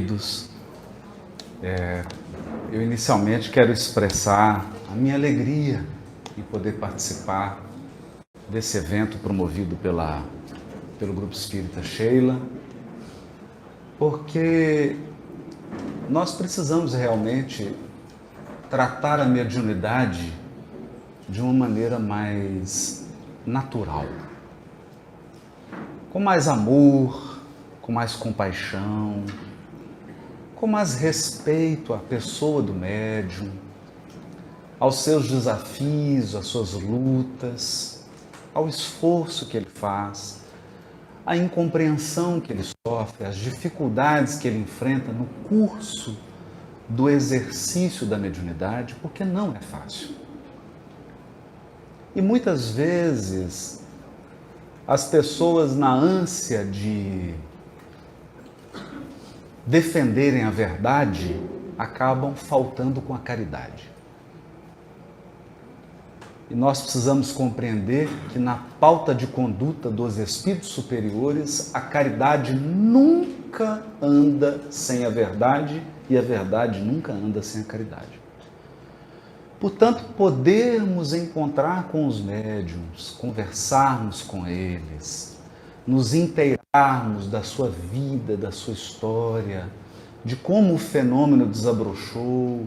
Queridos, eu inicialmente quero expressar a minha alegria em poder participar desse evento promovido pelo Grupo Espírita Sheila, porque nós precisamos realmente tratar a mediunidade de uma maneira mais natural, com mais amor, com mais compaixão, com mais respeito à pessoa do médium, aos seus desafios, às suas lutas, ao esforço que ele faz, à incompreensão que ele sofre, às dificuldades que ele enfrenta no curso do exercício da mediunidade, porque não é fácil. E muitas vezes as pessoas, na ânsia de defenderem a verdade, acabam faltando com a caridade. E nós precisamos compreender que na pauta de conduta dos espíritos superiores, a caridade nunca anda sem a verdade e a verdade nunca anda sem a caridade. Portanto, podermos encontrar com os médiuns, conversarmos com eles, nos inteirarmos da sua vida, da sua história, de como o fenômeno desabrochou,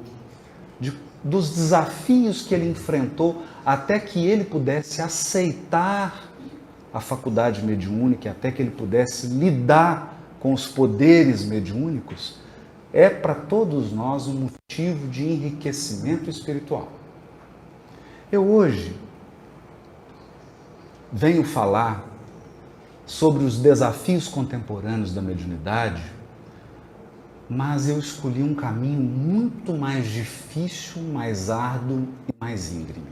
dos desafios que ele enfrentou até que ele pudesse aceitar a faculdade mediúnica, até que ele pudesse lidar com os poderes mediúnicos, é para todos nós um motivo de enriquecimento espiritual. Eu hoje venho falar sobre os desafios contemporâneos da mediunidade, mas eu escolhi um caminho muito mais difícil, mais árduo e mais íngreme.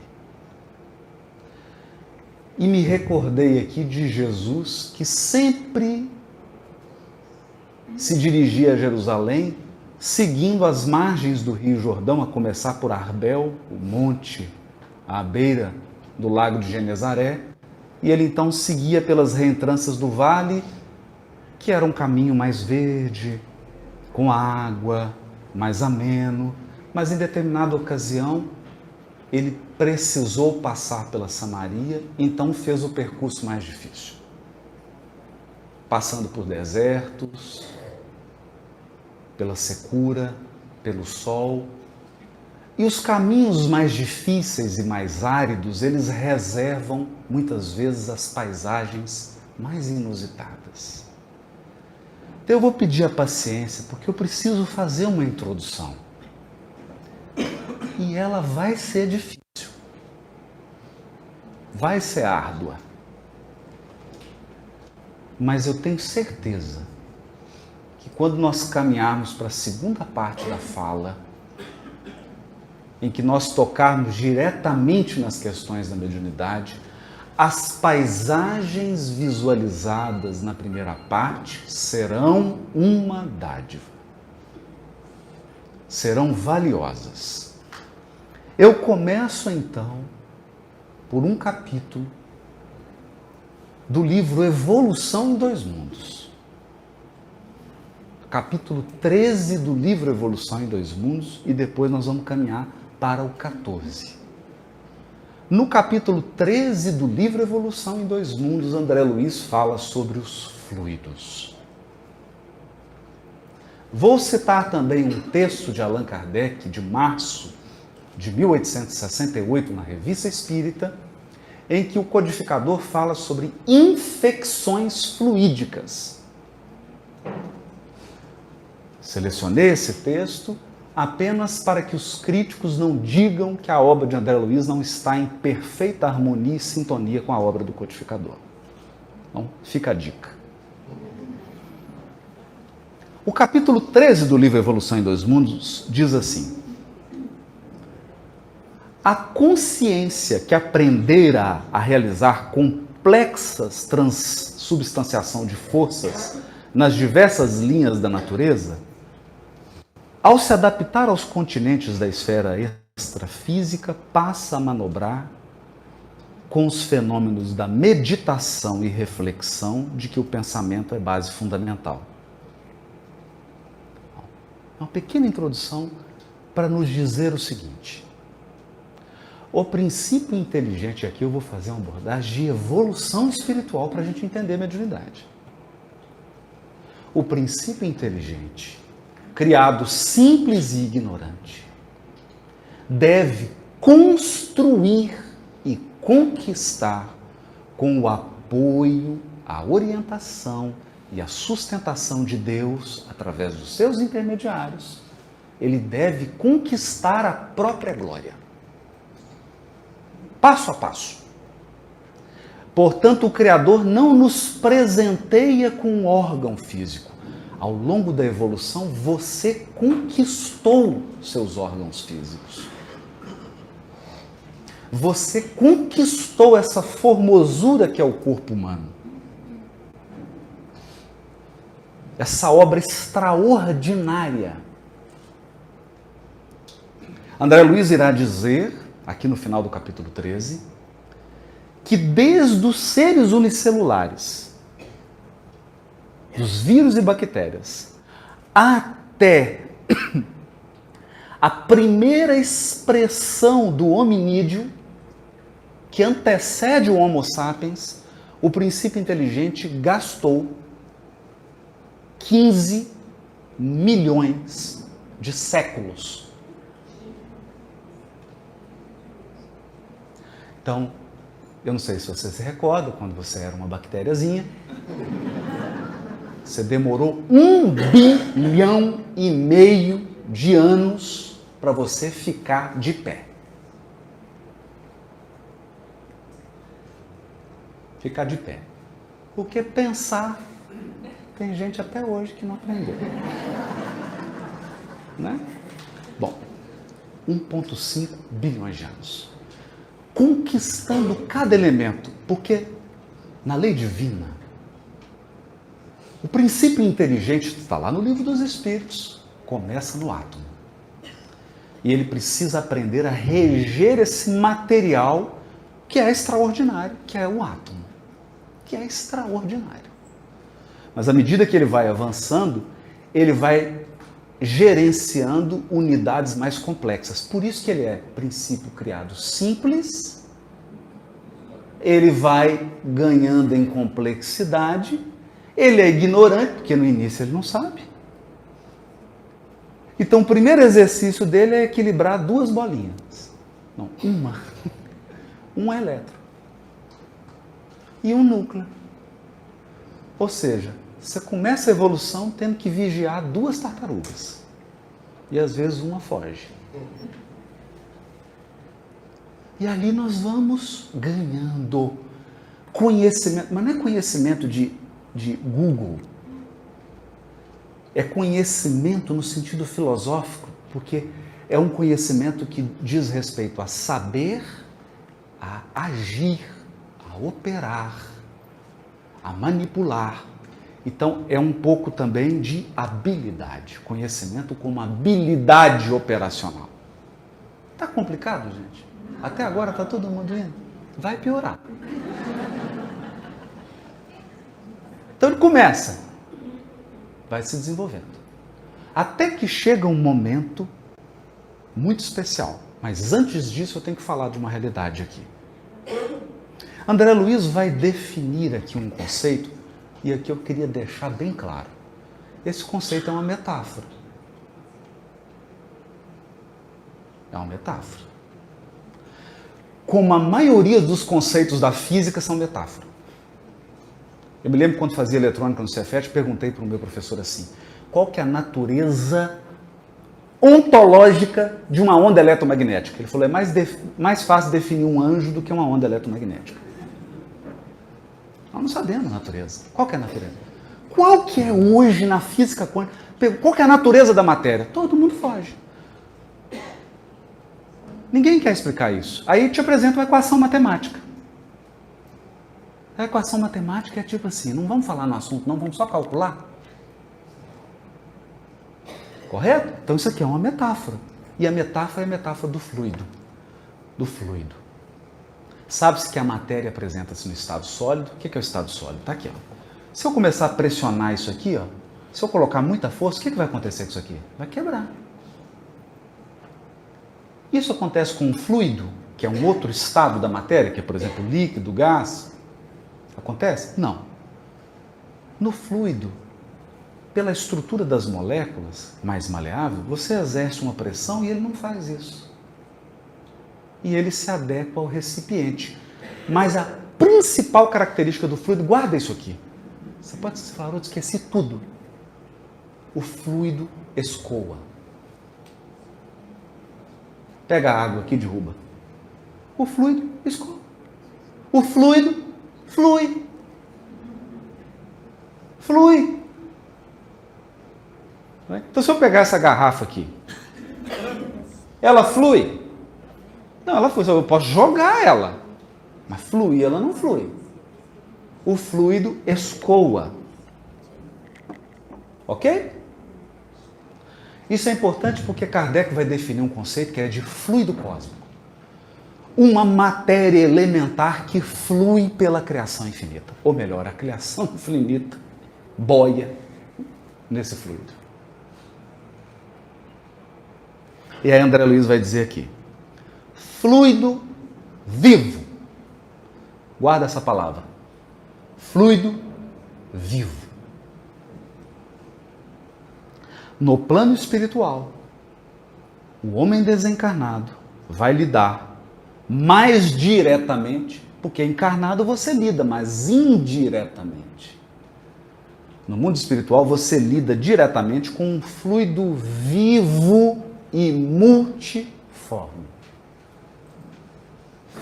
E me recordei aqui de Jesus, que sempre se dirigia a Jerusalém, seguindo as margens do Rio Jordão, a começar por Arbel, o monte à beira do lago de Genezaré, e ele então seguia pelas reentrâncias do vale, que era um caminho mais verde, com água, mais ameno, mas em determinada ocasião ele precisou passar pela Samaria, então fez o percurso mais difícil, passando por desertos, pela secura, pelo sol. E os caminhos mais difíceis e mais áridos, eles reservam muitas vezes as paisagens mais inusitadas. Então eu vou pedir a paciência, porque eu preciso fazer uma introdução. E ela vai ser difícil. Vai ser árdua. Mas eu tenho certeza que quando nós caminharmos para a segunda parte da fala, em que nós tocarmos diretamente nas questões da mediunidade, as paisagens visualizadas na primeira parte serão uma dádiva. Serão valiosas. Eu começo então por um capítulo do livro Evolução em Dois Mundos. Capítulo 13 do livro Evolução em Dois Mundos, e depois nós vamos caminhar para o 14. No capítulo 13 do livro Evolução em Dois Mundos, André Luiz fala sobre os fluidos. Vou citar também um texto de Allan Kardec, de março de 1868, na Revista Espírita, em que o codificador fala sobre infecções fluídicas. Selecionei esse texto apenas para que os críticos não digam que a obra de André Luiz não está em perfeita harmonia e sintonia com a obra do codificador. Então, fica a dica. O capítulo 13 do livro Evolução em Dois Mundos diz assim: a consciência que aprendera a realizar complexas transubstanciação de forças nas diversas linhas da natureza, ao se adaptar aos continentes da esfera extrafísica, passa a manobrar com os fenômenos da meditação e reflexão de que o pensamento é base fundamental. uma pequena introdução para nos dizer o seguinte. O princípio inteligente, aqui eu vou fazer uma abordagem de evolução espiritual para a gente entender a mediunidade. O princípio inteligente, criado simples e ignorante, deve construir e conquistar com o apoio, a orientação e a sustentação de Deus através dos seus intermediários. Ele deve conquistar a própria glória. Passo a passo. Portanto, o Criador não nos presenteia com um órgão físico. Ao longo da evolução, você conquistou seus órgãos físicos. Você conquistou essa formosura que é o corpo humano. Essa obra extraordinária. André Luiz irá dizer, aqui no final do capítulo 13, que desde os seres unicelulares, dos vírus e bactérias, até a primeira expressão do hominídeo, que antecede o Homo sapiens, o princípio inteligente gastou 15 milhões de séculos. Então, eu não sei se você se recorda, quando você era uma bactériazinha, você demorou 1,5 bilhão de anos para você ficar de pé. Ficar de pé. Porque pensar, tem gente até hoje que não aprendeu. Né? Bom, 1,5 bilhões de anos. Conquistando cada elemento, porque na lei divina, o princípio inteligente está lá no livro dos Espíritos, começa no átomo. E ele precisa aprender a reger esse material que é extraordinário, que é o átomo, que é extraordinário. Mas à medida que ele vai avançando, ele vai gerenciando unidades mais complexas. Por isso que ele é princípio criado simples, ele vai ganhando em complexidade, ele é ignorante, porque no início ele não sabe. Então o primeiro exercício dele é equilibrar duas bolinhas. Não, uma. Um elétron. E um núcleo. Ou seja, você começa a evolução tendo que vigiar duas tartarugas. E às vezes uma foge. E ali nós vamos ganhando conhecimento. Mas não é conhecimento de Google. É conhecimento no sentido filosófico. Porque é um conhecimento que diz respeito a saber, a agir, a operar, a manipular. Então, é um pouco também de habilidade, conhecimento como habilidade operacional. Está complicado, gente? Até agora está todo mundo indo? Vai piorar. Então, ele começa, vai se desenvolvendo. Até que chega um momento muito especial. Mas antes disso, eu tenho que falar de uma realidade aqui. André Luiz vai definir aqui um conceito. E aqui eu queria deixar bem claro. Esse conceito é uma metáfora. É uma metáfora. Como a maioria dos conceitos da física são metáfora. Eu me lembro quando fazia eletrônica no Cefet, perguntei para o meu professor assim, qual que é a natureza ontológica de uma onda eletromagnética? Ele falou, é mais fácil definir um anjo do que uma onda eletromagnética. Nós não sabemos a natureza. Qual que é a natureza? Qual que é hoje na física quântica? Qual que é a natureza da matéria? Todo mundo foge. Ninguém quer explicar isso. Aí te apresento uma equação matemática. A equação matemática é tipo assim, não vamos falar no assunto, não, vamos só calcular. Correto? Então isso aqui é uma metáfora. E a metáfora é a metáfora do fluido. Do fluido. Sabe-se que a matéria apresenta-se no estado sólido. O que é o estado sólido? Está aqui. Ó. Se eu começar a pressionar isso aqui, ó, Se eu colocar muita força, o que vai acontecer com isso aqui? Vai quebrar. Isso acontece com um fluido, que é um outro estado da matéria, que é, por exemplo, líquido, gás. Acontece? Não. No fluido, pela estrutura das moléculas, mais maleável, você exerce uma pressão e ele não faz isso. E ele se adequa ao recipiente. Mas a principal característica do fluido, guarda isso aqui. Você pode falar, eu esqueci tudo. O fluido escoa. Pega a água aqui e derruba. O fluido escoa. O fluido flui. Flui. Então, se eu pegar essa garrafa aqui, ela flui? Não, ela flui. Eu posso jogar ela, mas fluir ela não flui. O fluido escoa. Ok? Isso é importante porque Kardec vai definir um conceito que é de fluido cósmico. Uma matéria elementar que flui pela criação infinita. Ou melhor, a criação infinita boia nesse fluido. E aí André Luiz vai dizer aqui, fluido vivo. Guarda essa palavra. Fluido vivo. No plano espiritual, o homem desencarnado vai lidar mais diretamente, porque encarnado você lida, mas indiretamente. No mundo espiritual você lida diretamente com um fluido vivo e multiforme.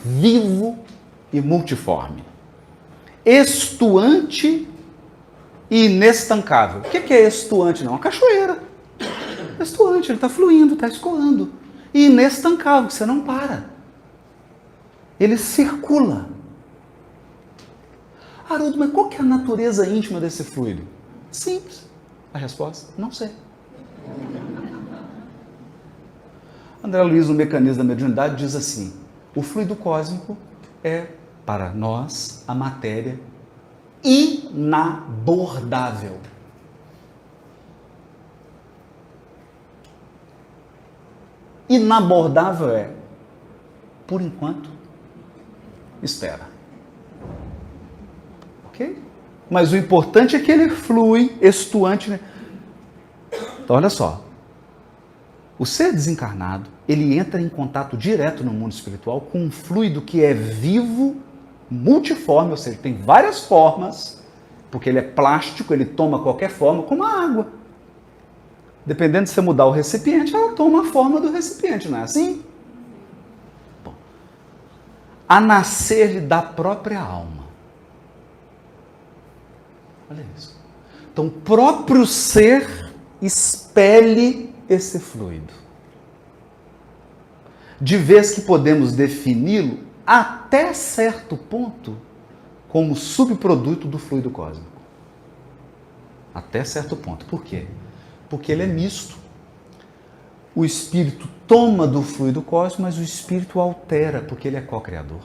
Vivo e multiforme. Estuante e inestancável. O que é estuante? Não, uma cachoeira. Estuante, ele está fluindo, está escoando. E inestancável, você não para. Ele circula. Haroldo, mas qual que é a natureza íntima desse fluido? Simples. A resposta, não sei. André Luiz, no Mecanismo da Mediunidade, diz assim, o fluido cósmico é, para nós, a matéria inabordável. Inabordável é, por enquanto, espera. Ok? Mas o importante é que ele flui, estuante. Né? Então, olha só. O ser desencarnado, ele entra em contato direto no mundo espiritual com um fluido que é vivo, multiforme, ou seja, tem várias formas, porque ele é plástico, ele toma qualquer forma, como a água. Dependendo de você mudar o recipiente, ela toma a forma do recipiente, não é assim? Bom, a nascer-lhe da própria alma. Olha isso. Então, o próprio ser expele esse fluido. De vez que podemos defini-lo até certo ponto como subproduto do fluido cósmico. Até certo ponto. Por quê? Porque ele é misto. O espírito toma do fluido cósmico, mas o espírito altera, porque ele é co-criador.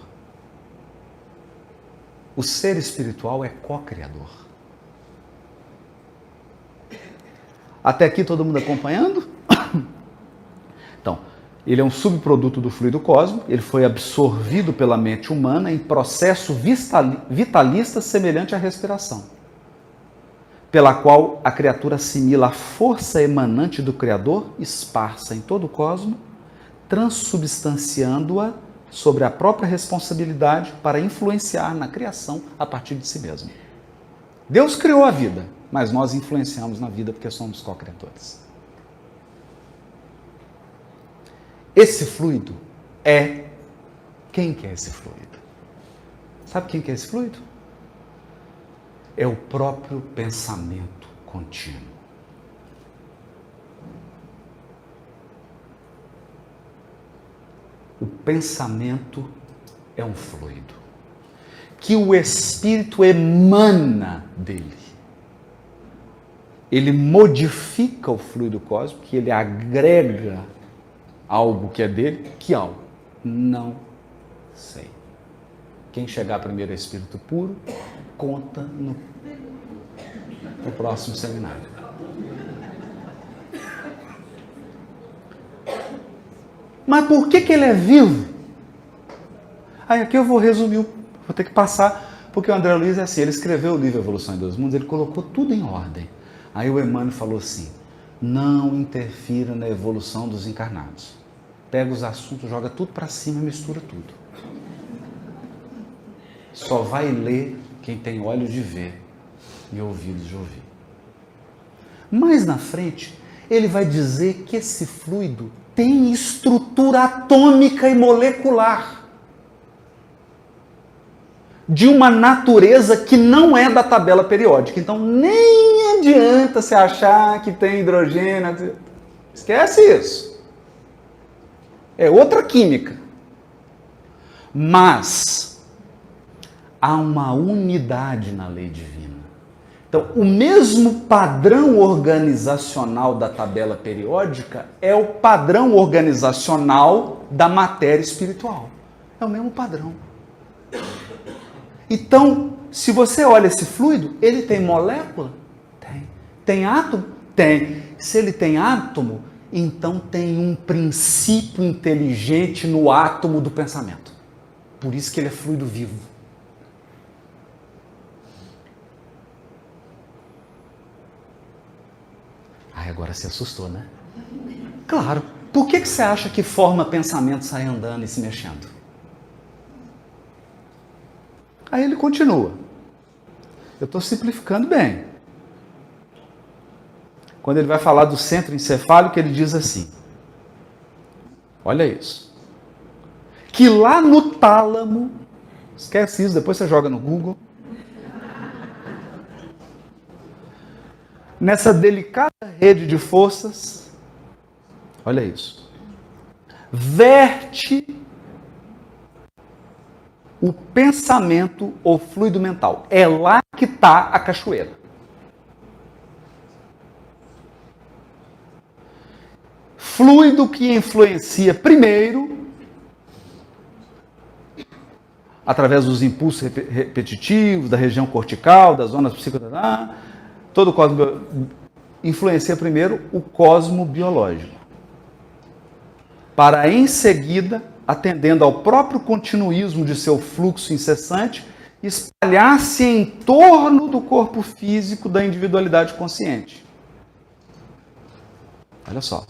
O ser espiritual é co-criador. Até aqui todo mundo acompanhando? Então, ele é um subproduto do fluido cósmico, ele foi absorvido pela mente humana em processo vitalista semelhante à respiração, pela qual a criatura assimila a força emanante do Criador, esparsa em todo o cosmos, transubstanciando-a sobre a própria responsabilidade para influenciar na criação a partir de si mesmo. Deus criou a vida, mas nós influenciamos na vida porque somos co-criadores. Esse fluido é... Quem que é esse fluido? Sabe quem que é esse fluido? É o próprio pensamento contínuo. O pensamento é um fluido que o espírito emana dele. Ele modifica o fluido cósmico, que ele agrega algo que é dele. Que algo? Não sei. Quem chegar primeiro é espírito puro, conta no próximo seminário. Mas por que ele é vivo? Aí aqui eu vou resumir, vou ter que passar, porque o André Luiz é assim, ele escreveu o livro Evolução em Dois Mundos, ele colocou tudo em ordem. Aí o Emmanuel falou assim, não interfira na evolução dos encarnados. Pega os assuntos, joga tudo para cima e mistura tudo. Só vai ler quem tem olhos de ver e ouvidos de ouvir. Mais na frente, ele vai dizer que esse fluido tem estrutura atômica e molecular de uma natureza que não é da tabela periódica. Então, nem adianta você achar que tem hidrogênio. Esquece isso. É outra química. Mas há uma unidade na lei divina. Então, o mesmo padrão organizacional da tabela periódica é o padrão organizacional da matéria espiritual. É o mesmo padrão. Então, se você olha esse fluido, ele tem molécula? Tem. Tem átomo? Tem. Se ele tem átomo, então tem um princípio inteligente no átomo do pensamento. Por isso que ele é fluido vivo. Ai, agora se assustou, né? Claro. Por que você acha que forma pensamento, sai andando e se mexendo? Aí ele continua. Eu estou simplificando bem. Quando ele vai falar do centro encefálico, ele diz assim. Olha isso. Que lá no tálamo, esquece isso, depois você joga no Google. Nessa delicada rede de forças, olha isso, verte o pensamento ou fluido mental. É lá que está a cachoeira. Fluido que influencia primeiro, através dos impulsos repetitivos, da região cortical, das zonas psicomotoras, todo o cosmo influencia primeiro o cosmo biológico, para em seguida, atendendo ao próprio continuismo de seu fluxo incessante, espalhar-se em torno do corpo físico da individualidade consciente. Olha só.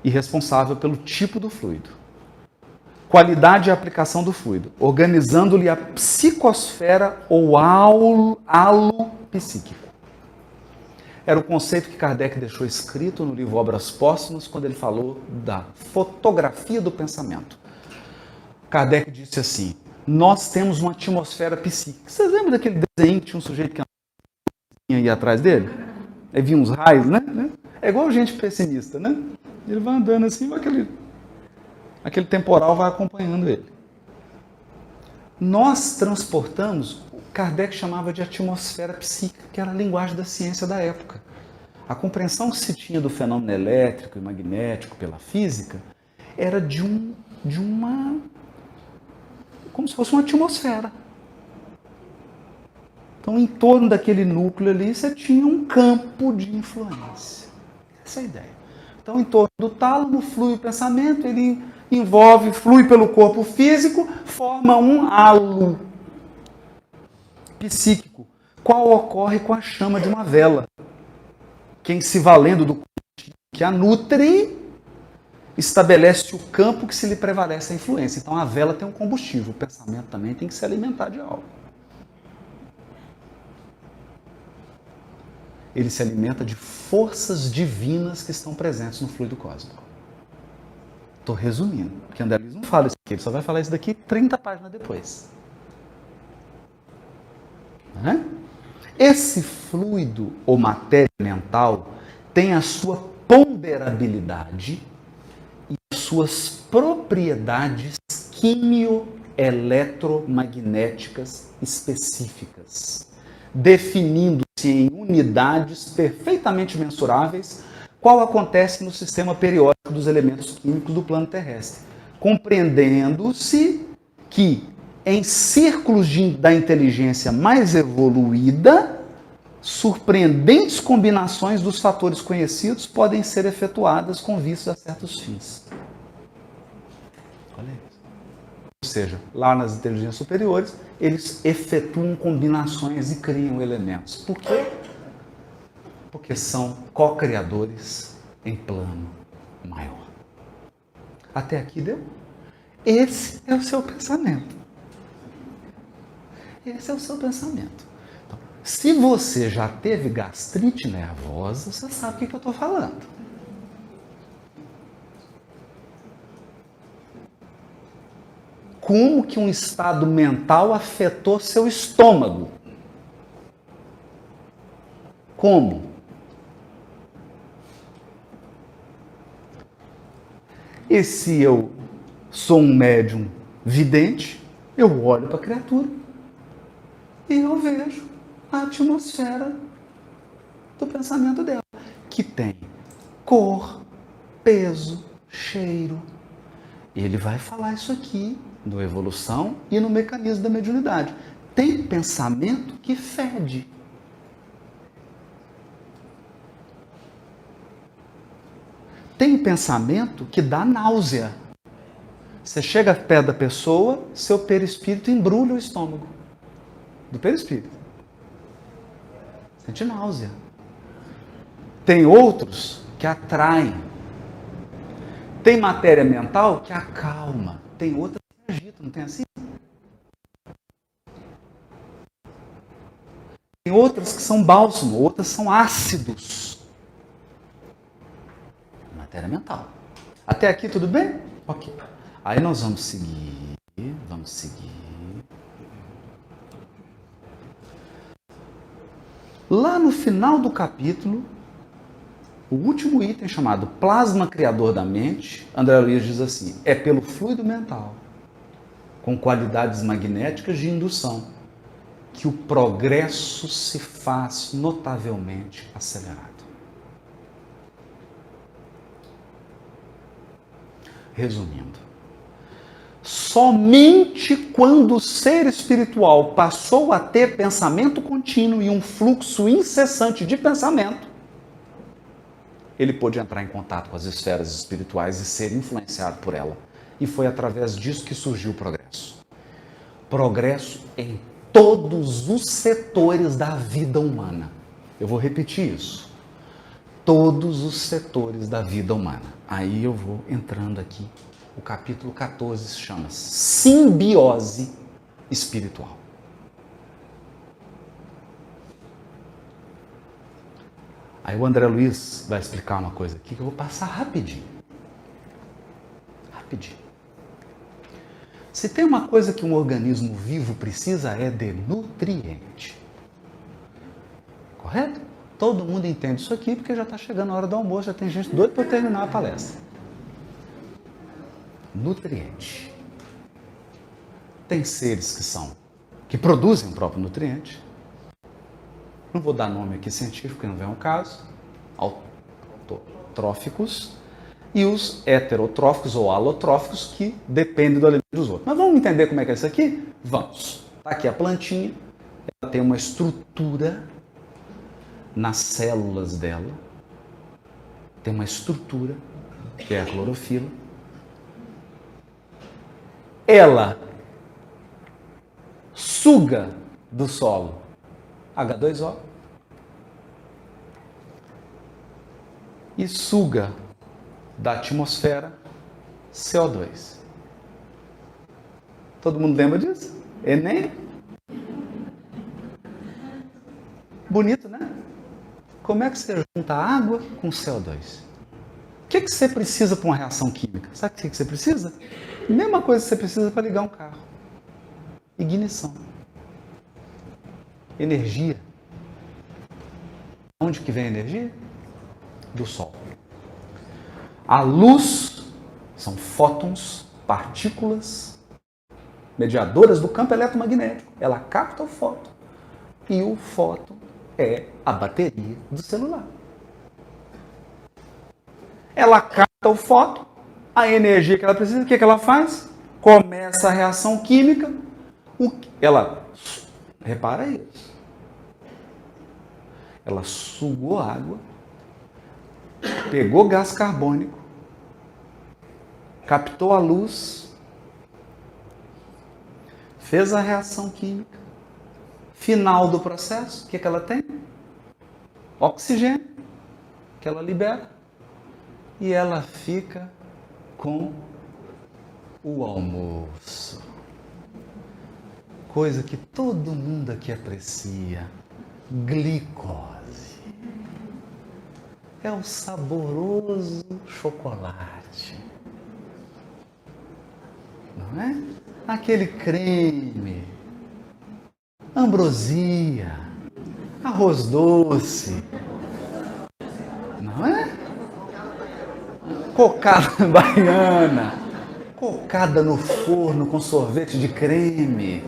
E responsável pelo tipo do fluido. Qualidade e aplicação do fluido, organizando-lhe a psicosfera ou halo psíquico. Era o conceito que Kardec deixou escrito no livro Obras Póstumas, quando ele falou da fotografia do pensamento. Kardec disse assim, nós temos uma atmosfera psíquica. Vocês lembram daquele desenho que tinha um sujeito que ia atrás dele? Aí vinha uns raios, né? É igual gente pessimista, né? Ele vai andando assim, aquele temporal vai acompanhando ele. Nós transportamos, Kardec chamava de atmosfera psíquica, que era a linguagem da ciência da época. A compreensão que se tinha do fenômeno elétrico e magnético pela física era de uma, como se fosse uma atmosfera. Então, em torno daquele núcleo ali, você tinha um campo de influência. Essa é a ideia. Então, em torno do tálamo, flui o pensamento, ele flui pelo corpo físico, forma um halo psíquico, qual ocorre com a chama de uma vela. Quem se valendo do que a nutre, estabelece o campo que se lhe prevalece a influência. Então, a vela tem um combustível, o pensamento também tem que se alimentar de algo. Ele se alimenta de forças divinas que estão presentes no fluido cósmico. Estou resumindo, porque André Luiz não fala isso aqui, ele só vai falar isso daqui 30 páginas depois. Esse fluido ou matéria mental tem a sua ponderabilidade e as suas propriedades quimio-eletromagnéticas específicas, definindo-se em unidades perfeitamente mensuráveis, qual acontece no sistema periódico dos elementos químicos do plano terrestre, compreendendo-se que em círculos da inteligência mais evoluída, surpreendentes combinações dos fatores conhecidos podem ser efetuadas com vista a certos fins. seja, lá nas inteligências superiores, eles efetuam combinações e criam elementos. Por quê? Porque são co-criadores em plano maior. Até aqui deu? Esse é o seu pensamento. Esse é o seu pensamento. Então, se você já teve gastrite nervosa, você sabe o que eu estou falando. Como que um estado mental afetou seu estômago? Como? E se eu sou um médium vidente, eu olho para a criatura e eu vejo a atmosfera do pensamento dela, que tem cor, peso, cheiro. Ele vai falar isso aqui no Evolução e no Mecanismo da Mediunidade. Tem pensamento que fede. Tem pensamento que dá náusea. Você chega perto da pessoa, seu perispírito embrulha o estômago. Do perispírito. Sente náusea. Tem outros que atraem. Tem matéria mental que acalma. Tem outras que agitam, não tem assim? Tem outras que são bálsamo, outras são ácidos. Matéria mental. Até aqui tudo bem? Ok. Aí nós vamos seguir. Lá no final do capítulo, o último item chamado Plasma Criador da Mente, André Luiz diz assim: é pelo fluido mental, com qualidades magnéticas de indução, que o progresso se faz notavelmente acelerado. Resumindo, somente quando o ser espiritual passou a ter pensamento contínuo e um fluxo incessante de pensamento, ele pôde entrar em contato com as esferas espirituais e ser influenciado por ela. E foi através disso que surgiu o progresso. Progresso em todos os setores da vida humana. Eu vou repetir isso. Todos os setores da vida humana. Aí eu vou entrando aqui. O capítulo 14 se chama Simbiose Espiritual. Aí o André Luiz vai explicar uma coisa aqui que eu vou passar rapidinho. Rapidinho. Se tem uma coisa que um organismo vivo precisa é de nutriente. Correto? Todo mundo entende isso aqui porque já está chegando a hora do almoço, já tem gente doida para terminar a palestra. Nutriente. Tem seres que produzem o próprio nutriente. Não vou dar nome aqui científico, que não vem ao caso. Autotróficos. E os heterotróficos ou alotróficos, que dependem do alimento dos outros. Mas vamos entender como é que é isso aqui? Vamos. Está aqui a plantinha. Ela tem uma estrutura nas células dela. Tem uma estrutura, que é a clorofila. Ela suga do solo H2O e suga da atmosfera CO2. Todo mundo lembra disso? Enem? Bonito, né? Como é que você junta água com CO2? O que você precisa para uma reação química? Sabe o que você precisa? A mesma coisa que você precisa para ligar um carro. Ignição. Energia. Onde que vem a energia? Do Sol. A luz são fótons, partículas mediadoras do campo eletromagnético. Ela capta o fóton. E o fóton é a bateria do celular. Ela capta o fóton, a energia que ela precisa, o que ela faz? Começa a reação química. Repara isso. Ela sugou água, pegou gás carbônico, captou a luz fez a reação química, final do processo, o que ela tem? Oxigênio, que ela libera, e ela fica com o almoço. Coisa que todo mundo aqui aprecia, glicose. É o saboroso chocolate. Não é? Aquele creme, ambrosia, arroz doce, não é? Cocada baiana, cocada no forno com sorvete de creme.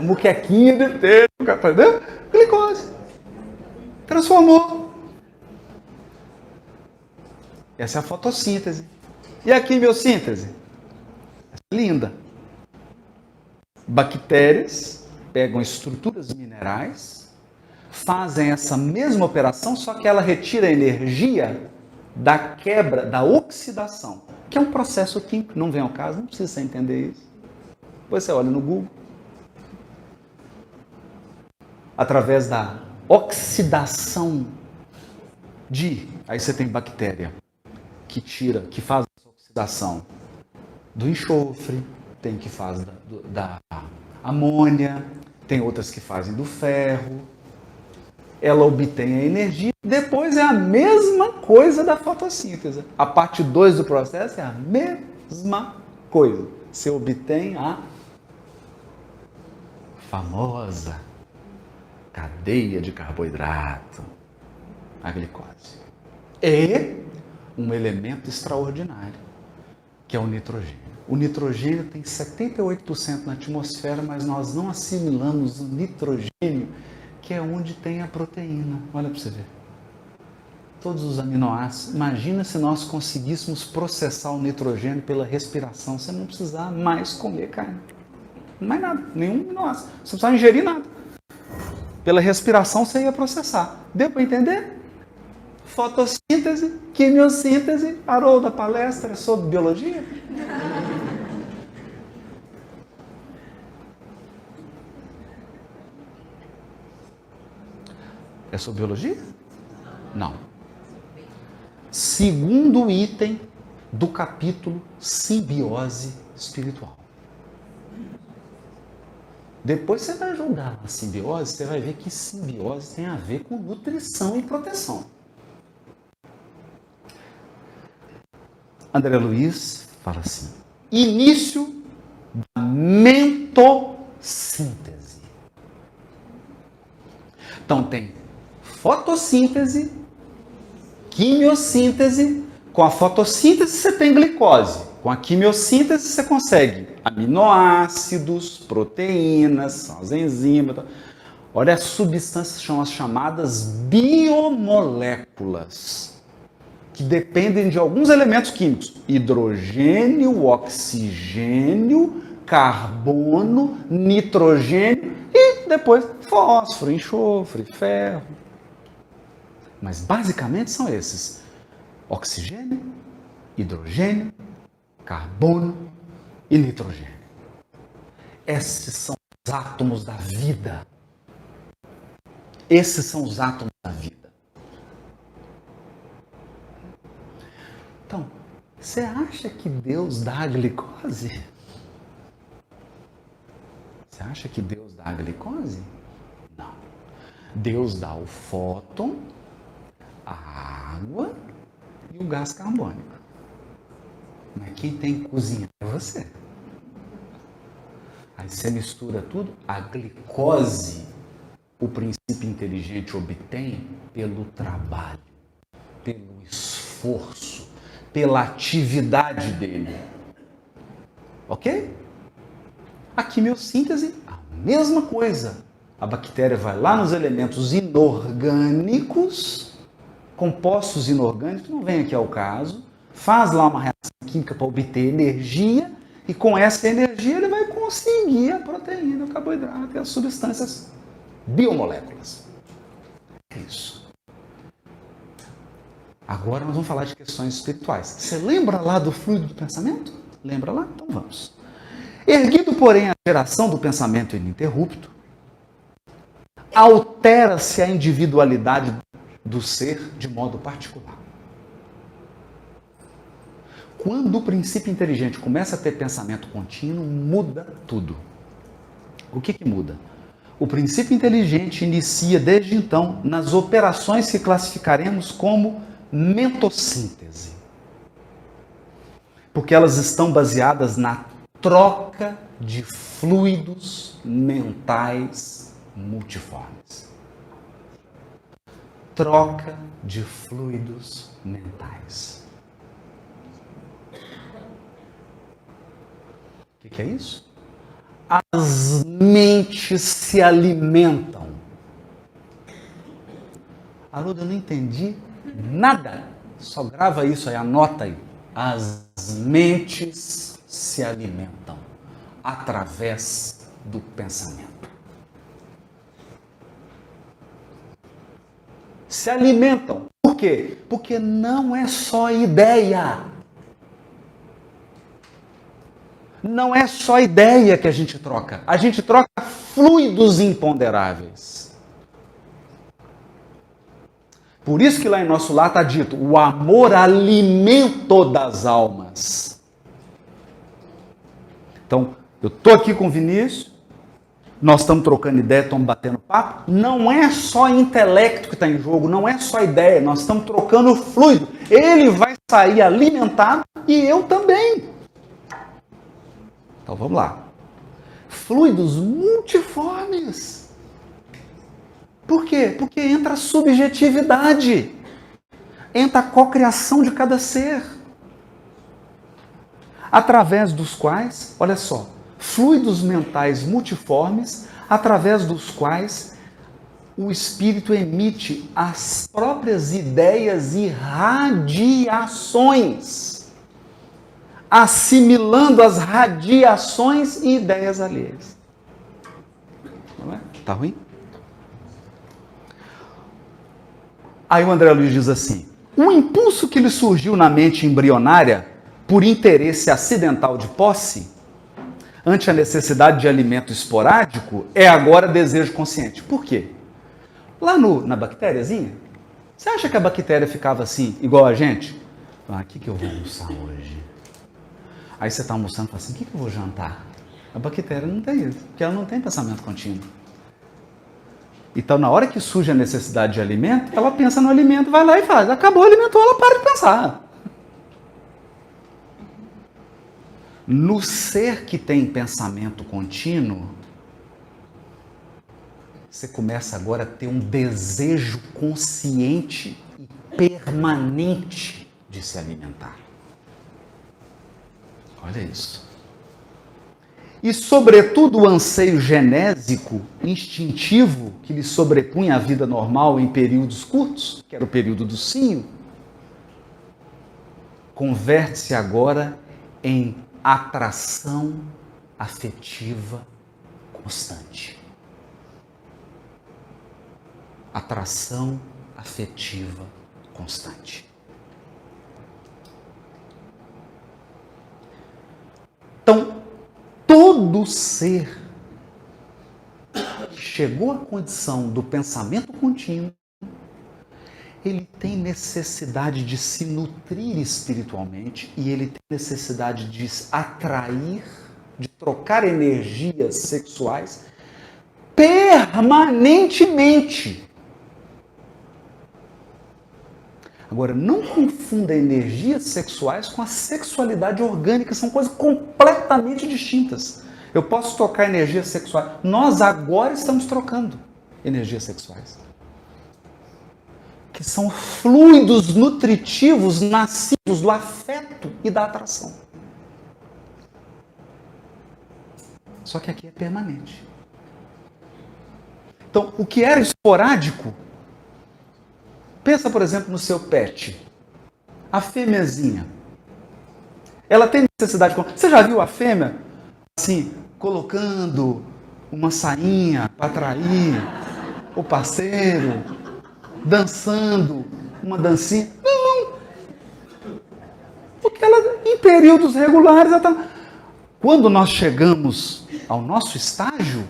Muquequinha de peixe, entendeu? Glicose. Transformou. Essa é a fotossíntese. E a quimiossíntese? Linda. Bactérias pegam estruturas minerais, fazem essa mesma operação, só que ela retira a energia da quebra, da oxidação, que é um processo químico. Não vem ao caso, não precisa você entender isso. Depois você olha no Google. Através da oxidação aí você tem bactéria que faz essa oxidação do enxofre, tem que faz da amônia, tem outras que fazem do ferro. Ela obtém a energia, depois é a mesma coisa da fotossíntese. A parte 2 do processo é a mesma coisa. Você obtém a famosa cadeia de carboidrato, a glicose. E um elemento extraordinário, que é o nitrogênio. O nitrogênio tem 78% na atmosfera, mas nós não assimilamos o nitrogênio, que é onde tem a proteína. Olha para você ver. Todos os aminoácidos. Imagina se nós conseguíssemos processar o nitrogênio pela respiração, você não precisar mais comer carne. Mais nada, nenhum aminoácido. Você não precisava ingerir nada. Pela respiração você ia processar. Deu para entender? Fotossíntese, quimiossíntese, parou da palestra sobre biologia? É sobre biologia? Não. Segundo item do capítulo Simbiose Espiritual. Depois você vai julgar a simbiose, você vai ver que simbiose tem a ver com nutrição e proteção. André Luiz fala assim: início da mentossíntese. Então tem fotossíntese, quimiossíntese. Com a fotossíntese você tem glicose. Com a quimiossíntese você consegue aminoácidos, proteínas, são as enzimas. Olha, as substâncias são as chamadas biomoléculas, que dependem de alguns elementos químicos: hidrogênio, oxigênio, carbono, nitrogênio e depois fósforo, enxofre, ferro. Mas basicamente são esses: oxigênio, hidrogênio, carbono e nitrogênio. Esses são os átomos da vida. Esses são os átomos da vida. Então, você acha que Deus dá a glicose? Você acha que Deus dá a glicose? Não. Deus dá o fóton, a água e o gás carbônico. Mas quem tem que cozinhar é você. Aí você mistura tudo. A glicose, o princípio inteligente obtém pelo trabalho, pelo esforço, pela atividade dele. Ok? A quimiossíntese, a mesma coisa. A bactéria vai lá nos elementos inorgânicos, compostos inorgânicos, não vem aqui ao caso, faz lá uma reação química para obter energia, e com essa energia ele vai conseguir a proteína, o carboidrato e as substâncias biomoléculas. É isso. Agora nós vamos falar de questões espirituais. Você lembra lá do fluido do pensamento? Lembra lá? Então vamos. Erguido, porém, a geração do pensamento ininterrupto, altera-se a individualidade do ser de modo particular. Quando o princípio inteligente começa a ter pensamento contínuo, muda tudo. O que muda? O princípio inteligente inicia desde então nas operações que classificaremos como mentossíntese. Porque elas estão baseadas na troca de fluidos mentais multiformes. Troca de fluidos mentais. O que é isso? As mentes se alimentam. Haroldo, eu não entendi nada. Só grava isso aí, anota aí. As mentes se alimentam através do pensamento. Se alimentam. Por quê? Porque não é só ideia. Não é só ideia que a gente troca. A gente troca fluidos imponderáveis. Por isso que lá em nosso lar está dito, o amor alimento das almas. Então, eu estou aqui com o Vinícius, nós estamos trocando ideia, estamos batendo papo. Não é só intelecto que está em jogo, não é só ideia, nós estamos trocando fluido. Ele vai sair alimentado e eu também. Então vamos lá. Fluidos multiformes. Por quê? Porque entra a subjetividade. Entra a cocriação de cada ser. Através dos quais, olha só, fluidos mentais multiformes, através dos quais o espírito emite as próprias ideias e radiações, assimilando as radiações e ideias alheias. Não é? Tá ruim? Aí o André Luiz diz assim, o impulso que lhe surgiu na mente embrionária por interesse acidental de posse, ante a necessidade de alimento esporádico, é agora desejo consciente. Por quê? Lá na bactériazinha, você acha que a bactéria ficava assim, igual a gente? O que eu vou almoçar hoje? Aí você está almoçando e fala assim, o que eu vou jantar? A bactéria não tem isso, porque ela não tem pensamento contínuo. Então, na hora que surge a necessidade de alimento, ela pensa no alimento, vai lá e faz. Acabou o alimento, ela para de pensar. No ser que tem pensamento contínuo, você começa agora a ter um desejo consciente e permanente de se alimentar. Olha isso. E, sobretudo, o anseio genésico, instintivo, que lhe sobrepunha a vida normal em períodos curtos, que era o período do cio, converte-se agora em atração afetiva constante. Atração afetiva constante. Então, todo ser que chegou à condição do pensamento contínuo, ele tem necessidade de se nutrir espiritualmente e ele tem necessidade de atrair, de trocar energias sexuais permanentemente. Agora, não confunda energias sexuais com a sexualidade orgânica, são coisas completamente distintas. Eu posso trocar energias sexuais. Nós agora estamos trocando energias sexuais, que são fluidos nutritivos nascidos do afeto e da atração. Só que aqui é permanente. Então, o que era esporádico, pensa, por exemplo, no seu pet. A fêmeazinha. Ela tem necessidade... Você já viu a fêmea, assim, colocando uma sainha para atrair o parceiro, dançando uma dancinha? Não. períodos regulares. Quando nós chegamos ao nosso estágio,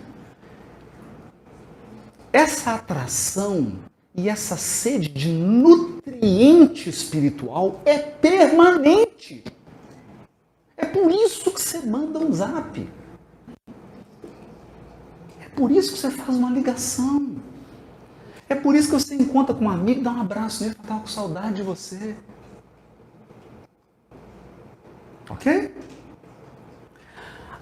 essa atração e essa sede de nutriente espiritual é permanente. É por isso que você manda um zap. É por isso que você faz uma ligação. É por isso que você encontra com um amigo, dá um abraço nele, fala, com saudade de você. Ok?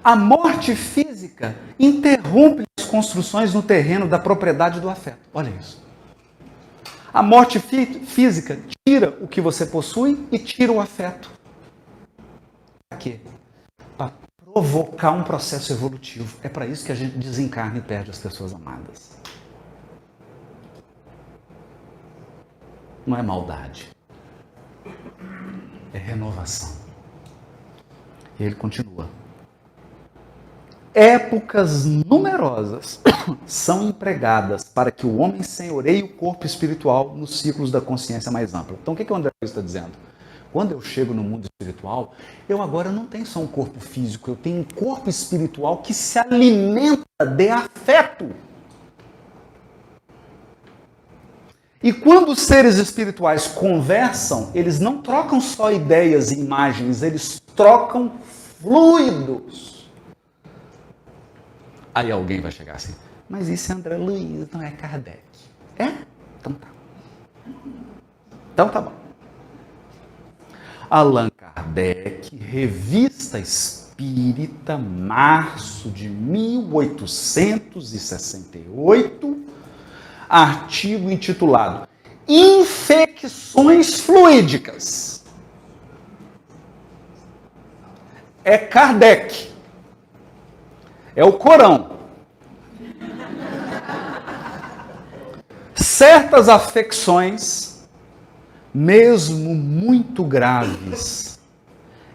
A morte física interrompe as construções no terreno da propriedade do afeto. Olha isso. A morte física tira o que você possui e tira o afeto. Para quê? Para provocar um processo evolutivo. É para isso que a gente desencarna e perde as pessoas amadas. Não é maldade. É renovação. E ele continua. Épocas numerosas são empregadas para que o homem senhoreie o corpo espiritual nos ciclos da consciência mais ampla. Então, o que o André Luiz está dizendo? Quando eu chego no mundo espiritual, eu agora não tenho só um corpo físico, eu tenho um corpo espiritual que se alimenta de afeto. E quando os seres espirituais conversam, eles não trocam só ideias e imagens, eles trocam fluidos. Aí alguém vai chegar assim, mas isso é André Luiz, não é Kardec. É? Então tá. Então tá bom. Allan Kardec, Revista Espírita, março de 1868, artigo intitulado Infecções Fluídicas. É Kardec. É o Corão. Certas afecções, mesmo muito graves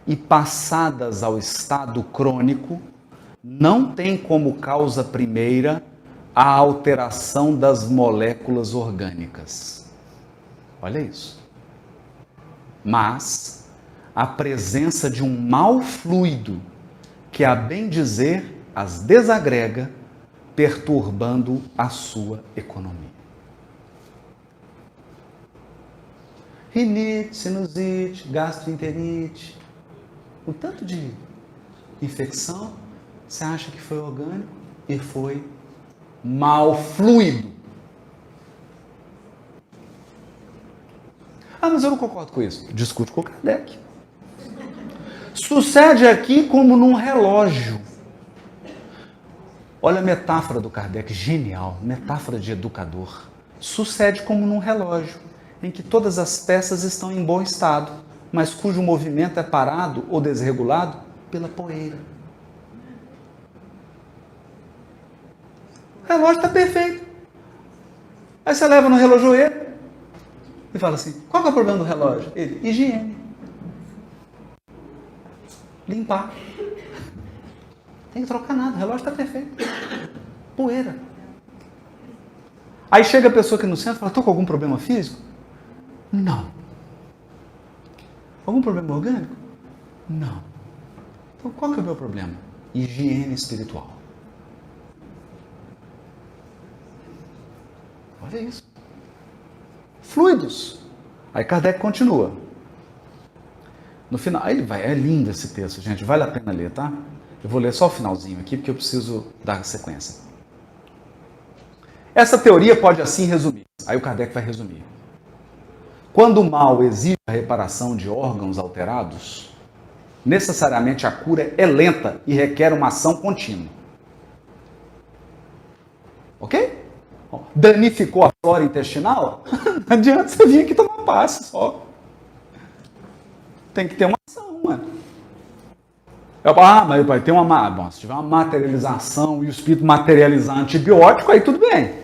e passadas ao estado crônico, não têm como causa primeira a alteração das moléculas orgânicas. Olha isso. Mas a presença de um mau fluido que, a bem dizer, as desagrega, perturbando a sua economia. Rinite, sinusite, gastroenterite, o tanto de infecção, você acha que foi orgânico e foi mau fluido. Ah, mas eu não concordo com isso. Discute com o Kardec. Sucede aqui como num relógio. Olha a metáfora do Kardec, genial, metáfora de educador. Sucede como num relógio, em que todas as peças estão em bom estado, mas cujo movimento é parado ou desregulado pela poeira. O relógio está perfeito. Aí você leva no relojoeiro e fala assim, qual que é o problema do relógio? Ele, higiene. Limpar. Tem que trocar nada, o relógio está perfeito. Poeira. Aí chega a pessoa aqui no centro e fala, estou com algum problema físico? Não. Algum problema orgânico? Não. Então qual que é o meu problema? Higiene espiritual. Olha isso. Fluidos. Aí Kardec continua. No final, ele vai, é lindo esse texto, gente, vale a pena ler, tá? Eu vou ler só o finalzinho aqui, porque eu preciso dar sequência. Essa teoria pode assim resumir. Aí o Kardec vai resumir. Quando o mal exige a reparação de órgãos alterados, necessariamente a cura é lenta e requer uma ação contínua. Ok? Danificou a flora intestinal? Não adianta você vir aqui tomar passe só. Tem que ter uma ação, mano. Mas vai ter uma... se tiver uma materialização e o espírito materializar antibiótico, aí tudo bem.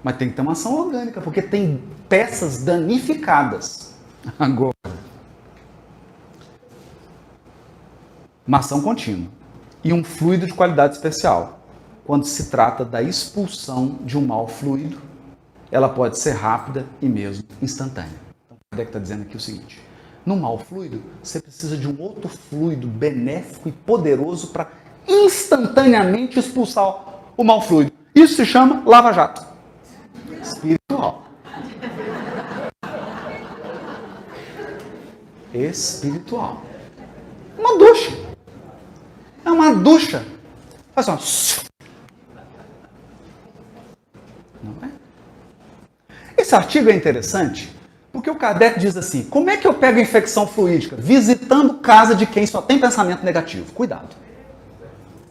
Mas tem que ter uma ação orgânica, porque tem peças danificadas. Agora, uma ação contínua. E um fluido de qualidade especial. Quando se trata da expulsão de um mau fluido, ela pode ser rápida e mesmo instantânea. Então, o Kardec está dizendo aqui o seguinte. no mau fluido, você precisa de um outro fluido benéfico e poderoso para instantaneamente expulsar o mau fluido. Isso se chama lava-jato espiritual. Espiritual. Uma ducha. É uma ducha. Faz assim, não é? Esse artigo é interessante porque o Kardec diz assim: como é que eu pego infecção fluídica? Visitando casa de quem só tem pensamento negativo. Cuidado.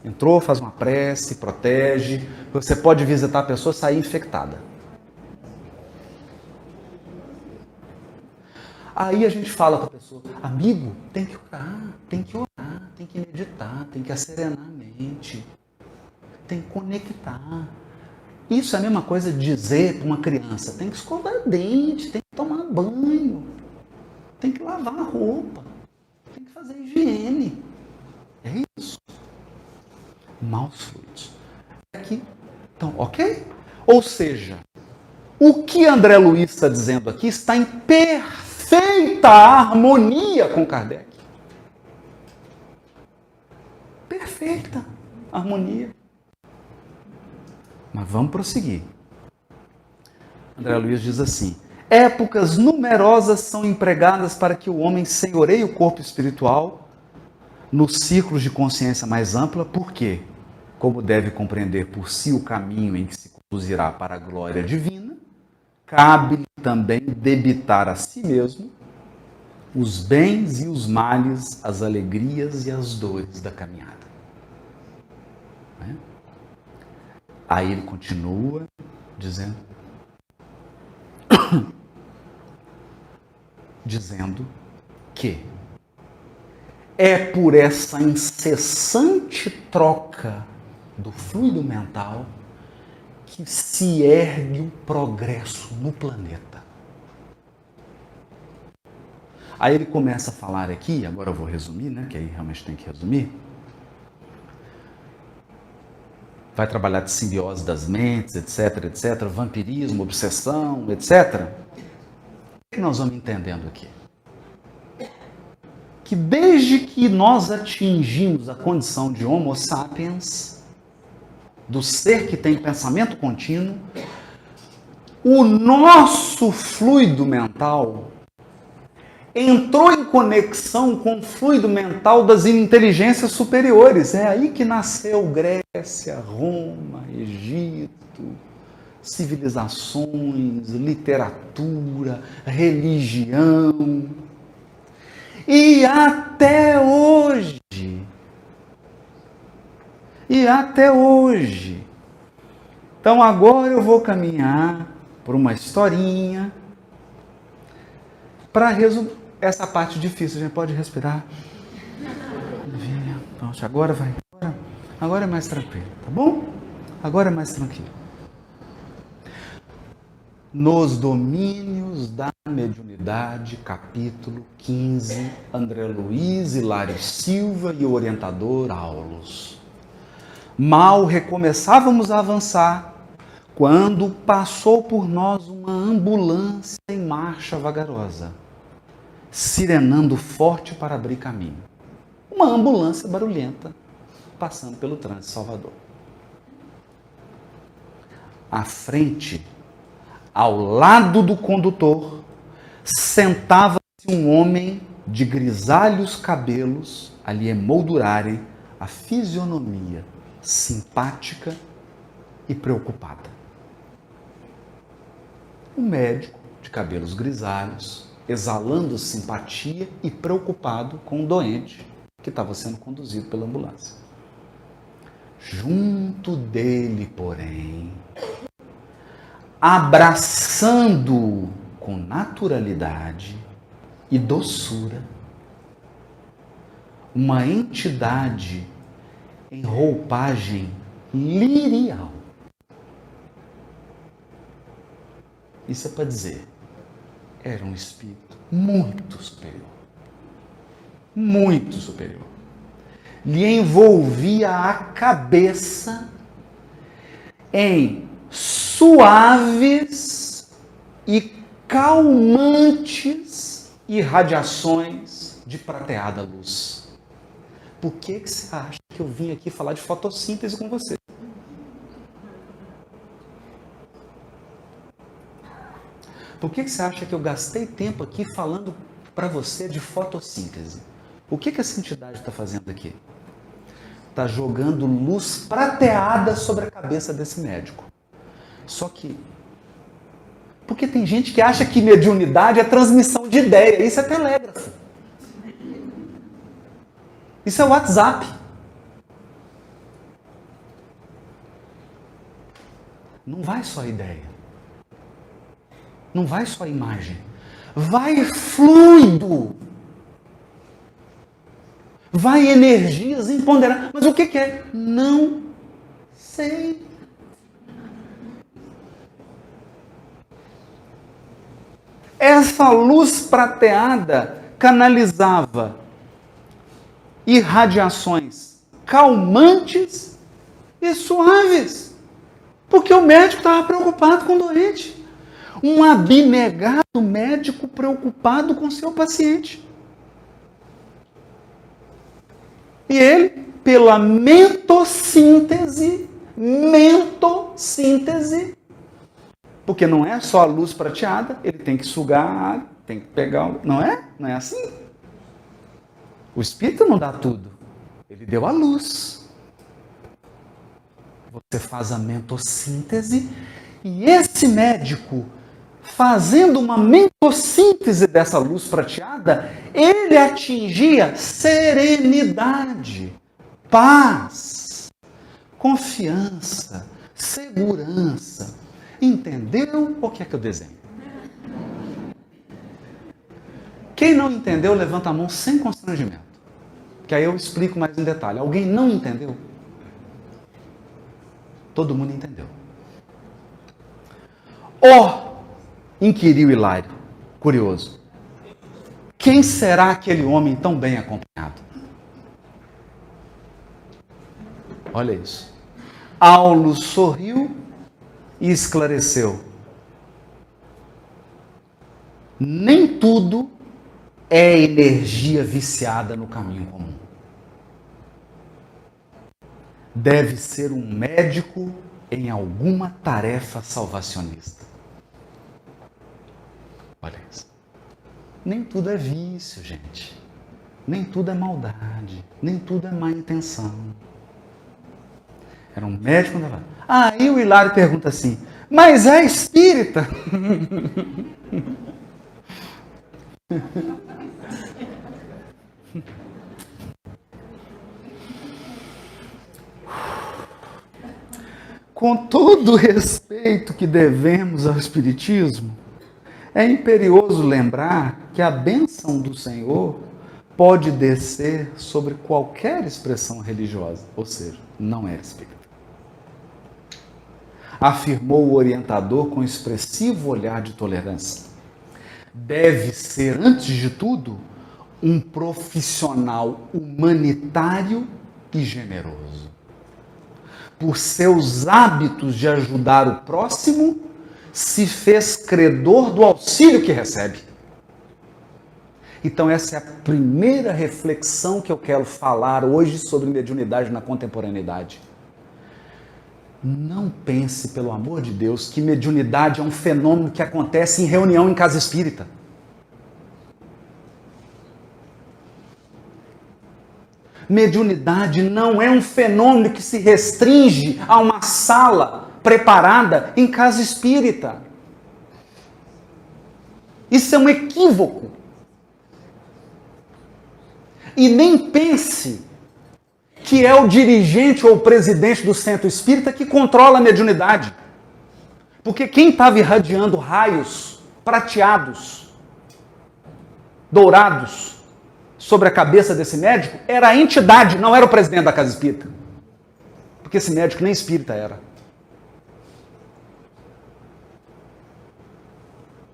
Entrou, faz uma prece, protege. Você pode visitar a pessoa e sair infectada. Aí a gente fala com a pessoa: amigo, tem que orar, tem que meditar, tem que acerenar a mente, tem que conectar. Isso é a mesma coisa de dizer para uma criança: tem que escovar dente, tem que tomar banho, tem que lavar a roupa, tem que fazer higiene. É isso. Maus fluidos. Aqui. Então, ok? Ou seja, o que André Luiz está dizendo aqui está em perfeita harmonia com Kardec. Perfeita harmonia. Mas vamos prosseguir. André Luiz diz assim: épocas numerosas são empregadas para que o homem senhoreie o corpo espiritual nos círculos de consciência mais ampla, porque, como deve compreender por si o caminho em que se conduzirá para a glória divina, cabe-lhe também debitar a si mesmo os bens e os males, as alegrias e as dores da caminhada. Aí ele continua dizendo que é por essa incessante troca do fluido mental que se ergue o progresso no planeta. Aí ele começa a falar aqui, agora eu vou resumir, né? Que aí realmente tem que resumir. Vai trabalhar de simbiose das mentes, etc, etc, vampirismo, obsessão, etc. O que nós vamos entendendo aqui? Que desde que nós atingimos a condição de Homo sapiens, do ser que tem pensamento contínuo, o nosso fluido mental entrou em conexão com o fluido mental das inteligências superiores. É aí que nasceu Grécia, Roma, Egito, civilizações, literatura, religião. E até hoje. Então agora eu vou caminhar por uma historinha para resumir essa parte difícil. A gente pode respirar. Pronto, agora vai. Agora é mais tranquilo, tá bom? Agora é mais tranquilo. Nos domínios da mediunidade, capítulo 15, André Luiz, Hilário Silva e o orientador Aulos. Mal recomeçávamos a avançar, quando passou por nós uma ambulância em marcha vagarosa, sirenando forte para abrir caminho. Uma ambulância barulhenta, passando pelo trânsito de Salvador. À frente, ao lado do condutor, sentava-se um homem de grisalhos cabelos a lhe emoldurarem a fisionomia simpática e preocupada. Um médico de cabelos grisalhos, exalando simpatia e preocupado com o doente que estava sendo conduzido pela ambulância. Junto dele, porém, abraçando-o com naturalidade e doçura, uma entidade em roupagem lirial. Isso é para dizer, era um espírito muito superior. Muito superior. Lhe envolvia a cabeça em suaves e calmantes irradiações de prateada luz. Por que você acha que eu vim aqui falar de fotossíntese com você? Por que você acha que eu gastei tempo aqui falando para você de fotossíntese? O que essa entidade está fazendo aqui? Está jogando luz prateada sobre a cabeça desse médico. Só que, porque tem gente que acha que mediunidade é transmissão de ideia. Isso é telégrafo. Isso é WhatsApp. Não vai só ideia. Não vai só imagem. Vai fluido. Vai energias imponderáveis. Mas o que é? Não sei. Essa luz prateada canalizava irradiações calmantes e suaves. Porque o médico estava preocupado com o doente. Um abnegado médico preocupado com seu paciente. E ele, pela mentossíntese, porque não é só a luz prateada, ele tem que sugar a água, tem que pegar, não é? Não é assim. O Espírito não dá tudo, ele deu a luz. Você faz a mentossíntese e esse médico, fazendo uma mentossíntese dessa luz prateada, ele atingia serenidade, paz, confiança, segurança. Entendeu ou quer que eu desenhe? Quem não entendeu, levanta a mão sem constrangimento. Que aí eu explico mais em detalhe. Alguém não entendeu? Todo mundo entendeu. Inquiriu Hilário, curioso. Quem será aquele homem tão bem acompanhado? Olha isso. Aulo sorriu e esclareceu. Nem tudo é energia viciada no caminho comum. Deve ser um médico em alguma tarefa salvacionista. Olha isso. Nem tudo é vício, gente. Nem tudo é maldade. Nem tudo é má intenção. Era um médico. Aí o Hilário pergunta assim, mas é espírita? Com todo o respeito que devemos ao Espiritismo, é imperioso lembrar que a bênção do Senhor pode descer sobre qualquer expressão religiosa, ou seja, não é espírita. Afirmou o orientador com expressivo olhar de tolerância. Deve ser, antes de tudo, um profissional humanitário e generoso. Por seus hábitos de ajudar o próximo, se fez credor do auxílio que recebe. Então essa é a primeira reflexão que eu quero falar hoje sobre mediunidade na contemporaneidade. Não pense, pelo amor de Deus, que mediunidade é um fenômeno que acontece em reunião em casa espírita. Mediunidade não é um fenômeno que se restringe a uma sala preparada em casa espírita. Isso é um equívoco. E nem pense que é o dirigente ou o presidente do centro espírita que controla a mediunidade. Porque quem estava irradiando raios prateados, dourados, sobre a cabeça desse médico, era a entidade, não era o presidente da casa espírita. Porque esse médico nem espírita era.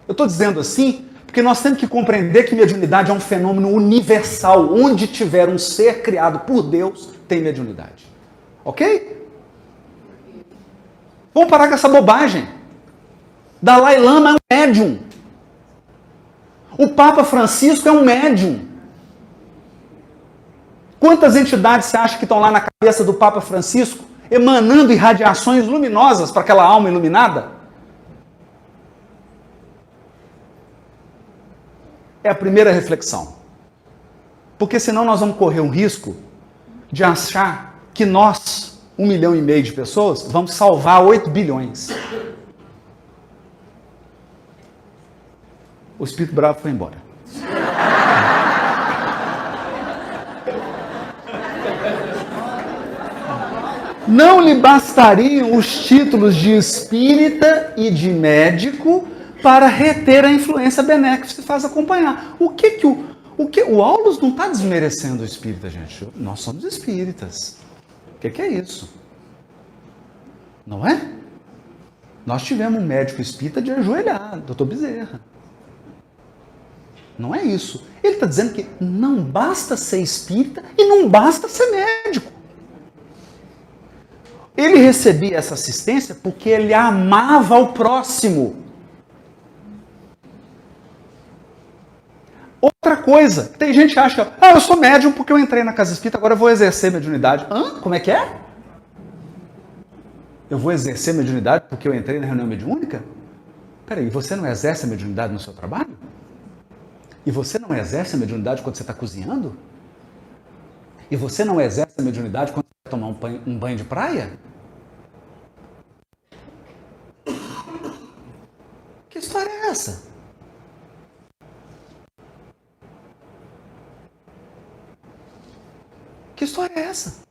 Eu estou dizendo assim porque nós temos que compreender que mediunidade é um fenômeno universal. Onde tiver um ser criado por Deus, tem mediunidade. Ok? Vamos parar com essa bobagem. Dalai Lama é um médium. O Papa Francisco é um médium. Quantas entidades você acha que estão lá na cabeça do Papa Francisco, emanando irradiações luminosas para aquela alma iluminada? É a primeira reflexão. Porque senão nós vamos correr um risco de achar que nós, 1,5 milhão de pessoas, vamos salvar 8 bilhões. O espírito bravo foi embora. Não lhe bastariam os títulos de espírita e de médico para reter a influência benéfica que se faz acompanhar. O Aulus não está desmerecendo o espírita, gente. Nós somos espíritas. O que é isso? Não é? Nós tivemos um médico espírita de ajoelhar, Dr. Bezerra. Não é isso. Ele está dizendo que não basta ser espírita e não basta ser médico. Ele recebia essa assistência porque ele amava o próximo. Outra coisa, tem gente que acha, eu sou médium porque eu entrei na casa espírita, agora eu vou exercer mediunidade. Como é que é? Eu vou exercer mediunidade porque eu entrei na reunião mediúnica? Peraí, você não exerce a mediunidade no seu trabalho? E você não exerce a mediunidade quando você está cozinhando? E você não exerce a mediunidade quando você vai tomar um banho de praia? Que história é essa? Que história é essa?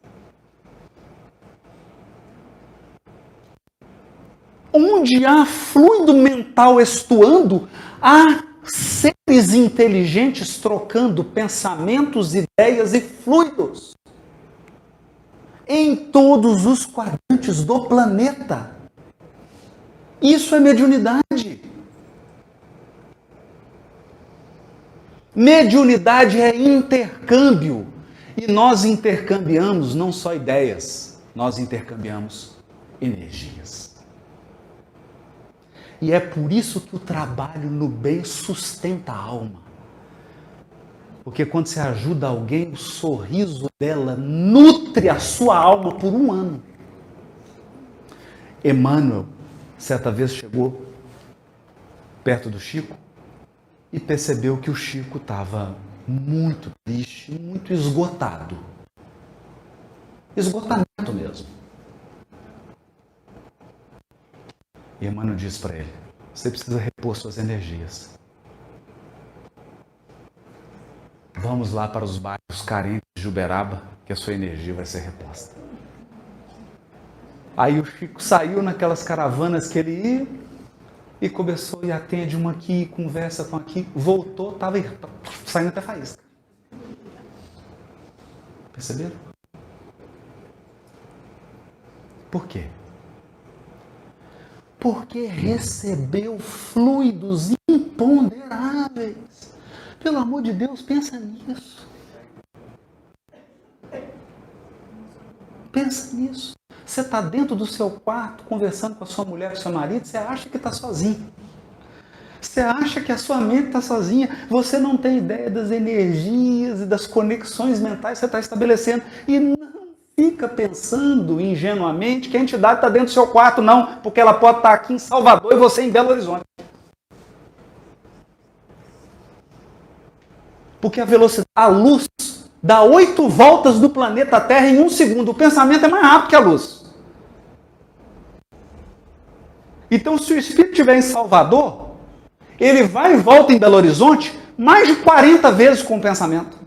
Onde há fluido mental estuando, há seres inteligentes trocando pensamentos, ideias e fluidos em todos os quadrantes do planeta. Isso é mediunidade. Mediunidade é intercâmbio. E nós intercambiamos não só ideias, nós intercambiamos energias. E é por isso que o trabalho no bem sustenta a alma. Porque quando você ajuda alguém, o sorriso dela nutre a sua alma por um ano. Emmanuel, certa vez, chegou perto do Chico e percebeu que o Chico estava muito triste, muito esgotado. Esgotamento mesmo. E Emmanuel disse para ele, você precisa repor suas energias. Vamos lá para os bairros carentes de Uberaba, que a sua energia vai ser reposta. Aí o Chico saiu naquelas caravanas que ele ia e começou e atende uma aqui, conversa com aqui, voltou, estava saindo até faísca. Perceberam? Por quê? Porque recebeu fluidos imponderáveis. Pelo amor de Deus, pensa nisso. Pensa nisso. Você está dentro do seu quarto, conversando com a sua mulher, com o seu marido, você acha que está sozinho. Você acha que a sua mente está sozinha. Você não tem ideia das energias e das conexões mentais que você está estabelecendo. E não fica pensando ingenuamente que a entidade está dentro do seu quarto, não. Porque ela pode estar aqui em Salvador e você em Belo Horizonte. Porque a velocidade, a luz, dá 8 voltas do planeta Terra em 1 segundo. O pensamento é mais rápido que a luz. Então, se o espírito estiver em Salvador, ele vai e volta em Belo Horizonte mais de 40 vezes com o pensamento.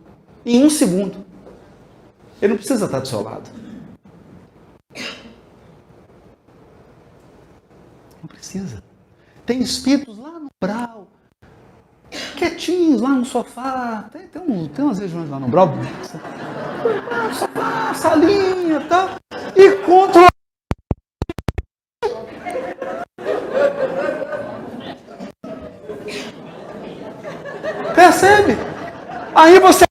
Em 1 segundo. Ele não precisa estar do seu lado. Não precisa. Tem espíritos lá no umbral, quietinhos lá no sofá. Tem umas regiões lá no umbral. Sofá, salinha e tal. E controla. Percebe? Aí você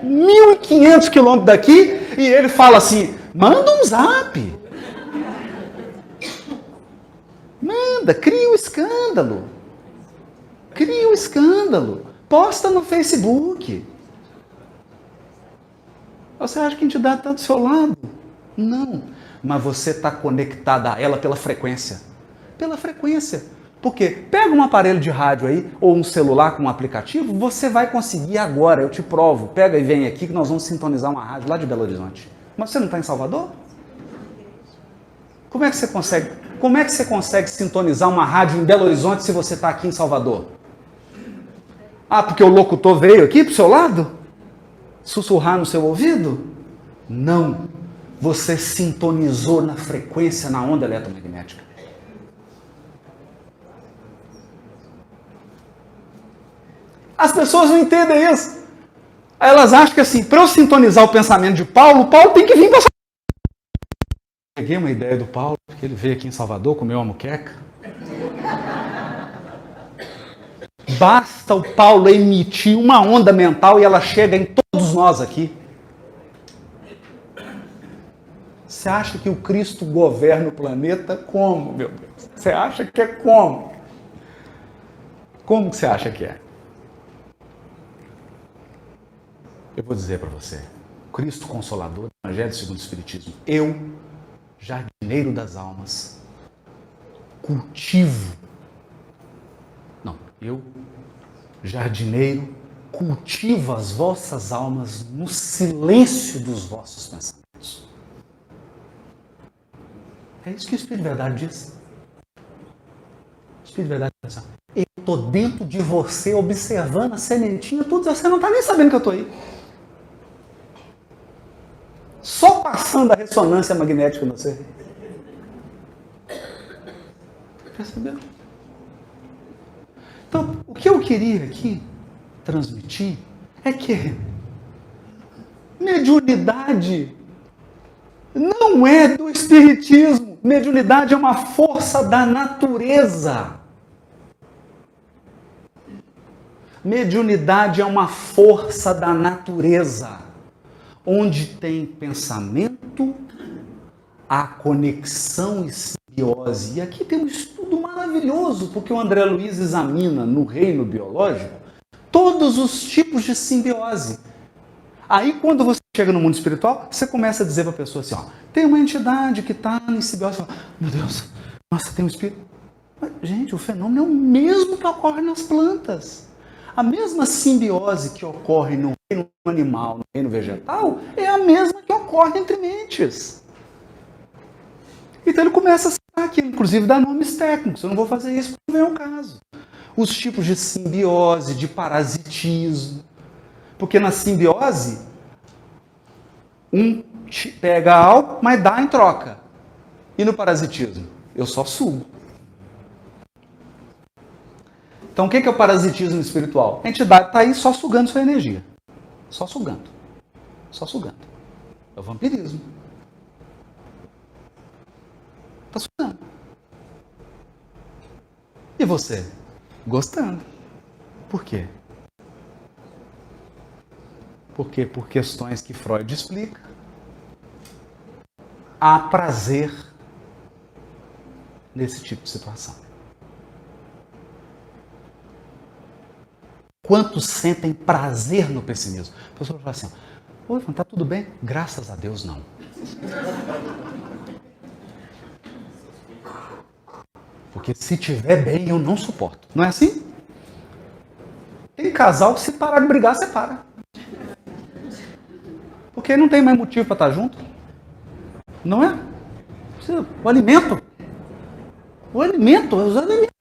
1.500 quilômetros daqui e ele fala assim, manda um zap. Manda, cria um escândalo. Cria um escândalo. Posta no Facebook. Você acha que a entidade está do seu lado? Não. Mas você está conectado a ela pela frequência. Pela frequência. Porque pega um aparelho de rádio aí, ou um celular com um aplicativo, você vai conseguir agora, eu te provo. Pega e vem aqui que nós vamos sintonizar uma rádio lá de Belo Horizonte. Mas você não está em Salvador? Como é que você consegue sintonizar uma rádio em Belo Horizonte se você está aqui em Salvador? Ah, porque o locutor veio aqui pro seu lado? Sussurrar no seu ouvido? Não. Você sintonizou na frequência, na onda eletromagnética. As pessoas não entendem isso. Elas acham que assim, para eu sintonizar o pensamento de Paulo, Paulo tem que vir para Salvador. Peguei uma ideia do Paulo, porque ele veio aqui em Salvador, comeu uma moqueca. Basta o Paulo emitir uma onda mental e ela chega em todos nós aqui. Você acha que o Cristo governa o planeta como, meu Deus? Você acha que é como? Como que você acha que é? Eu vou dizer para você, Cristo Consolador, Evangelho segundo o Espiritismo, eu, jardineiro das almas, jardineiro, cultivo as vossas almas no silêncio dos vossos pensamentos. É isso que o Espírito de Verdade diz. O Espírito de Verdade diz assim, eu estou dentro de você, observando a sementinha, tudo, você não está nem sabendo que eu estou aí. Só passando a ressonância magnética em você. Percebeu? Então, o que eu queria aqui transmitir é que mediunidade não é do espiritismo. Mediunidade é uma força da natureza. Mediunidade é uma força da natureza. Onde tem pensamento, a conexão e simbiose. E aqui tem um estudo maravilhoso, porque o André Luiz examina no reino biológico todos os tipos de simbiose. Aí, quando você chega no mundo espiritual, você começa a dizer para a pessoa assim, ó, tem uma entidade que está em simbiose. Meu Deus, nossa, tem um espírito. Mas, gente, o fenômeno é o mesmo que ocorre nas plantas. A mesma simbiose que ocorre no reino animal, no reino vegetal, é a mesma que ocorre entre mentes. Então ele começa a citar aqui, inclusive dá nomes técnicos. Eu não vou fazer isso porque não é o caso. Os tipos de simbiose, de parasitismo. Porque na simbiose, um pega algo, mas dá em troca. E no parasitismo? Eu só sugo. Então, o que é o parasitismo espiritual? A entidade está aí só sugando sua energia. Só sugando. Só sugando. É o vampirismo. Está sugando. E você? Gostando. Por quê? Porque por questões que Freud explica, há prazer nesse tipo de situação. Quantos sentem prazer no pessimismo? A pessoa fala assim, oi, está tudo bem? Graças a Deus, não. Porque se tiver bem, eu não suporto. Não é assim? Tem casal que se parar de brigar, separa. Porque não tem mais motivo para estar junto. Não é? O alimento. O alimento, os alimentos.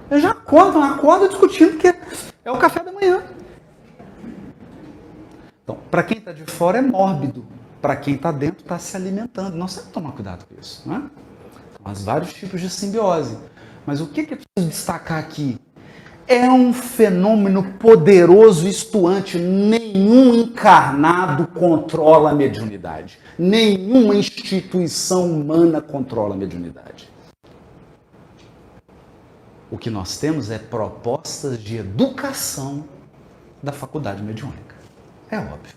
Eu já acordo discutindo porque é o café da manhã. Então, para quem está de fora é mórbido. Para quem está dentro está se alimentando. Nós temos que tomar cuidado com isso. Não é? Então, há vários tipos de simbiose. Mas o que é preciso destacar aqui? É um fenômeno poderoso e estuante. Nenhum encarnado controla a mediunidade. Nenhuma instituição humana controla a mediunidade. O que nós temos é propostas de educação da faculdade mediúnica. É óbvio.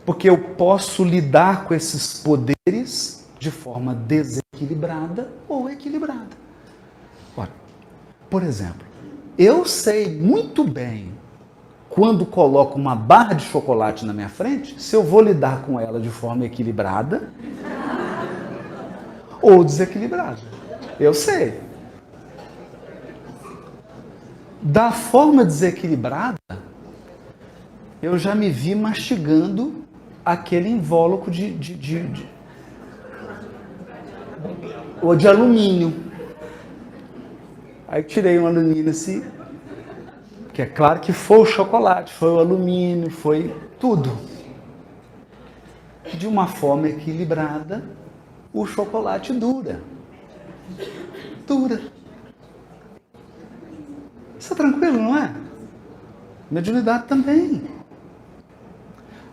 Porque eu posso lidar com esses poderes de forma desequilibrada ou equilibrada. Ora, Por exemplo, eu sei muito bem quando coloco uma barra de chocolate na minha frente, se eu vou lidar com ela de forma equilibrada ou desequilibrada. Eu sei. Da forma desequilibrada, eu já me vi mastigando aquele invólucro ou de alumínio. Aí tirei um alumínio assim, que é claro que foi o chocolate, foi o alumínio, foi tudo. De uma forma equilibrada, o chocolate dura. Dura. Isso é tranquilo, não é? Mediunidade também.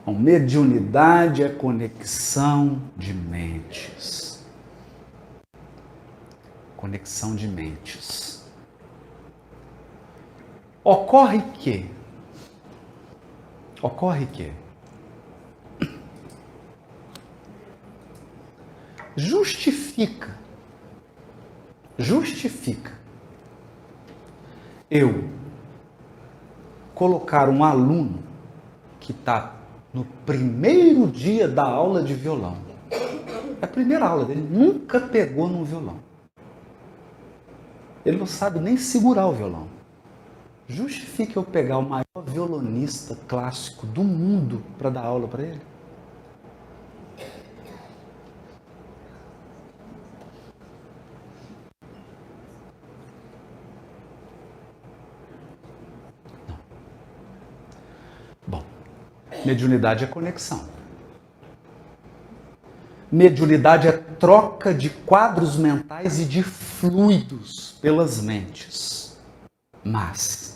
Bom, mediunidade é conexão de mentes. Conexão de mentes. Ocorre que justifica eu colocar um aluno que está no primeiro dia da aula de violão, é a primeira aula dele, nunca pegou num violão, ele não sabe nem segurar o violão. Justifica eu pegar o maior violonista clássico do mundo para dar aula para ele? Não. Bom, mediunidade é conexão. Mediunidade é troca de quadros mentais e de fluidos pelas mentes. Mas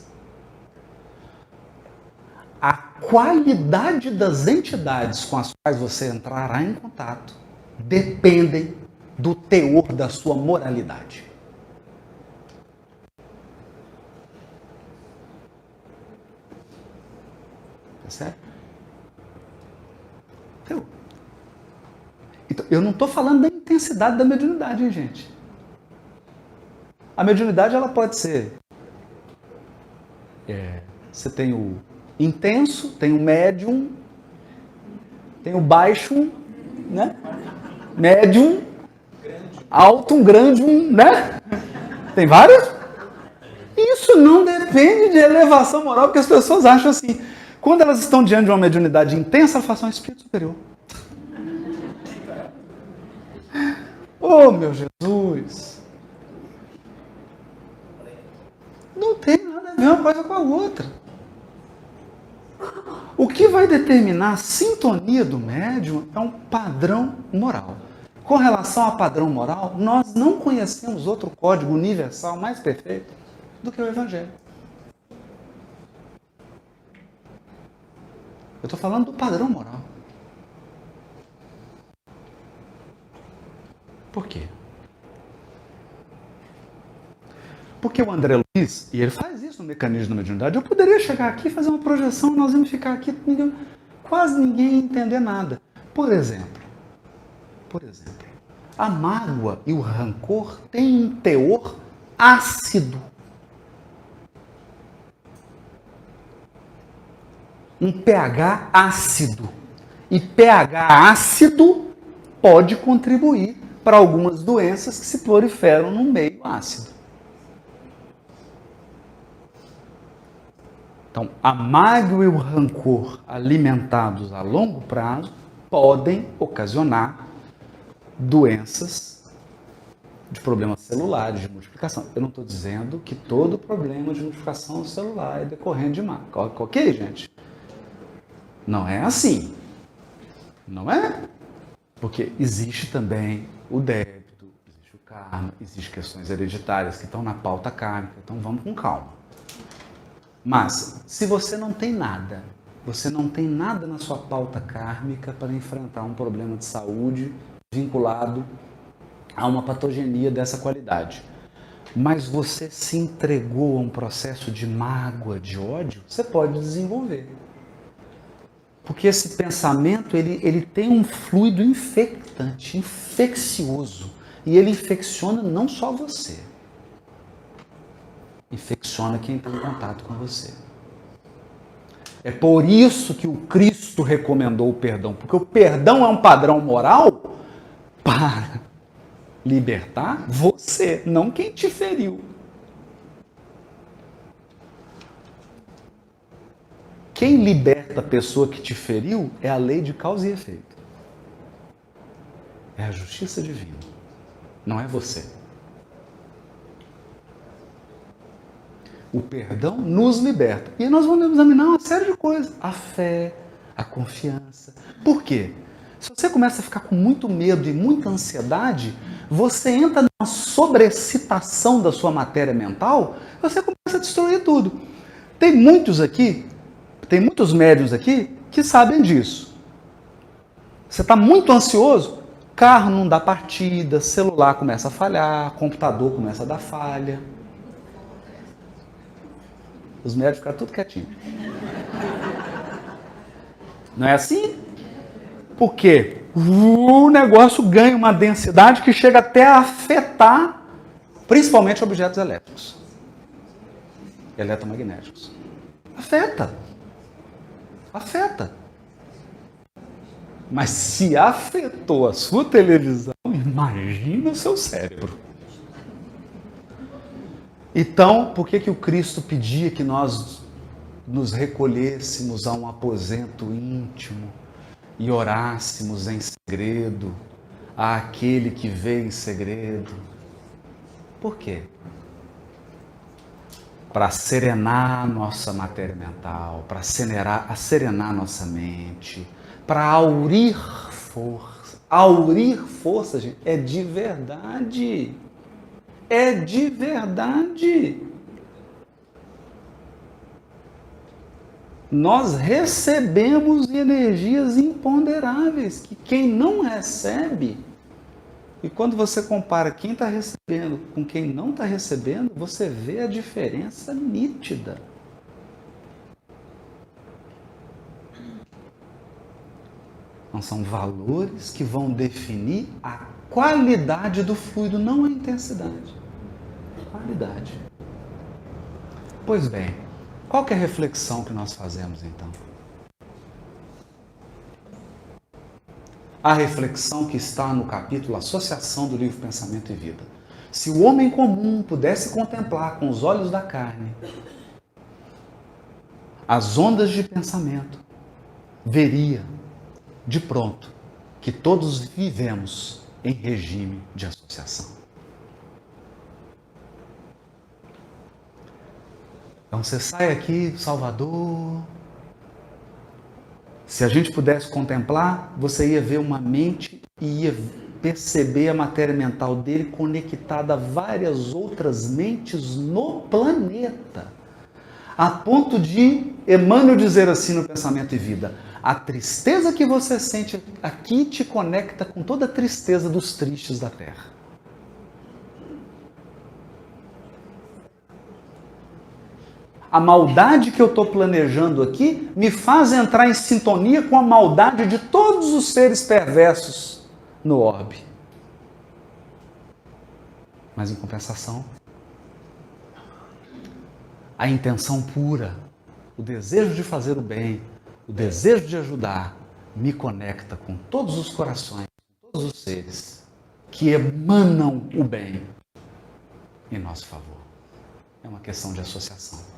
a qualidade das entidades com as quais você entrará em contato dependem do teor da sua moralidade. Tá certo? Então, eu não estou falando da intensidade da mediunidade, hein, gente? A mediunidade ela pode ser... Você tem o intenso, tem o médium, tem o baixo, né? Médium, alto, grande, né? Tem vários. Isso não depende de elevação moral, porque as pessoas acham assim, quando elas estão diante de uma mediunidade intensa, elas falam um espírito superior. Oh, meu Jesus! Não tem nada a ver uma coisa com a outra. O que vai determinar a sintonia do médium é um padrão moral. Com relação ao padrão moral, nós não conhecemos outro código universal mais perfeito do que o Evangelho. Eu estou falando do padrão moral. Por quê? Porque o André Luiz, e ele faz isso no mecanismo da mediunidade, eu poderia chegar aqui e fazer uma projeção, nós íamos ficar aqui, quase ninguém ia entender nada. Por exemplo, a mágoa e o rancor têm um teor ácido. Um pH ácido. E pH ácido pode contribuir para algumas doenças que se proliferam no meio ácido. Então, a mágoa e o rancor alimentados a longo prazo podem ocasionar doenças de problemas celulares, de multiplicação. Eu não estou dizendo que todo problema de multiplicação celular é decorrente de mágoa. Ok, gente? Não é assim. Não é? Porque existe também o débito, existe o karma, existem questões hereditárias que estão na pauta kármica. Então, vamos com calma. Mas, se você não tem nada na sua pauta kármica para enfrentar um problema de saúde vinculado a uma patogenia dessa qualidade, mas você se entregou a um processo de mágoa, de ódio, você pode desenvolver. Porque esse pensamento, ele tem um fluido infectante, infeccioso, e ele infecciona não só você. infecciona quem está em contato com você. É por isso que o Cristo recomendou o perdão, porque o perdão é um padrão moral para libertar você, não quem te feriu. Quem liberta a pessoa que te feriu é a lei de causa e efeito. É a justiça divina, não é você. O perdão nos liberta. E nós vamos examinar uma série de coisas. A fé, a confiança. Por quê? Se você começa a ficar com muito medo e muita ansiedade, você entra numa sobrecitação da sua matéria mental, você começa a destruir tudo. Tem muitos médiuns aqui que sabem disso. Você está muito ansioso, carro não dá partida, celular começa a falhar, computador começa a dar falha. Os médicos ficam tudo quietinho. Não é assim? Porque o negócio ganha uma densidade que chega até a afetar, principalmente objetos elétricos. Eletromagnéticos. Afeta. Mas se afetou a sua televisão, imagina o seu cérebro. Então, por que o Cristo pedia que nós nos recolhêssemos a um aposento íntimo e orássemos em segredo àquele que vê em segredo? Por quê? Para serenar nossa matéria mental, para serenar nossa mente, para aurir força. Aurir força, gente, é de verdade. É de verdade. Nós recebemos energias imponderáveis que quem não recebe, e quando você compara quem está recebendo com quem não está recebendo, você vê a diferença nítida. Então, são valores que vão definir a qualidade do fluido, não a intensidade. Qualidade. Pois bem, qual que é a reflexão que nós fazemos então? A reflexão que está no capítulo Associação do livro Pensamento e Vida. Se o homem comum pudesse contemplar com os olhos da carne as ondas de pensamento, veria de pronto que todos vivemos em regime de associação. Então você sai aqui, Salvador. Se a gente pudesse contemplar, você ia ver uma mente e ia perceber a matéria mental dele conectada a várias outras mentes no planeta. A ponto de Emmanuel dizer assim no Pensamento e Vida: a tristeza que você sente aqui te conecta com toda a tristeza dos tristes da Terra. A maldade que eu estou planejando aqui me faz entrar em sintonia com a maldade de todos os seres perversos no orbe. Mas em compensação, a intenção pura, o desejo de fazer o bem, o desejo de ajudar, me conecta com todos os corações, com todos os seres que emanam o bem em nosso favor. É uma questão de associação.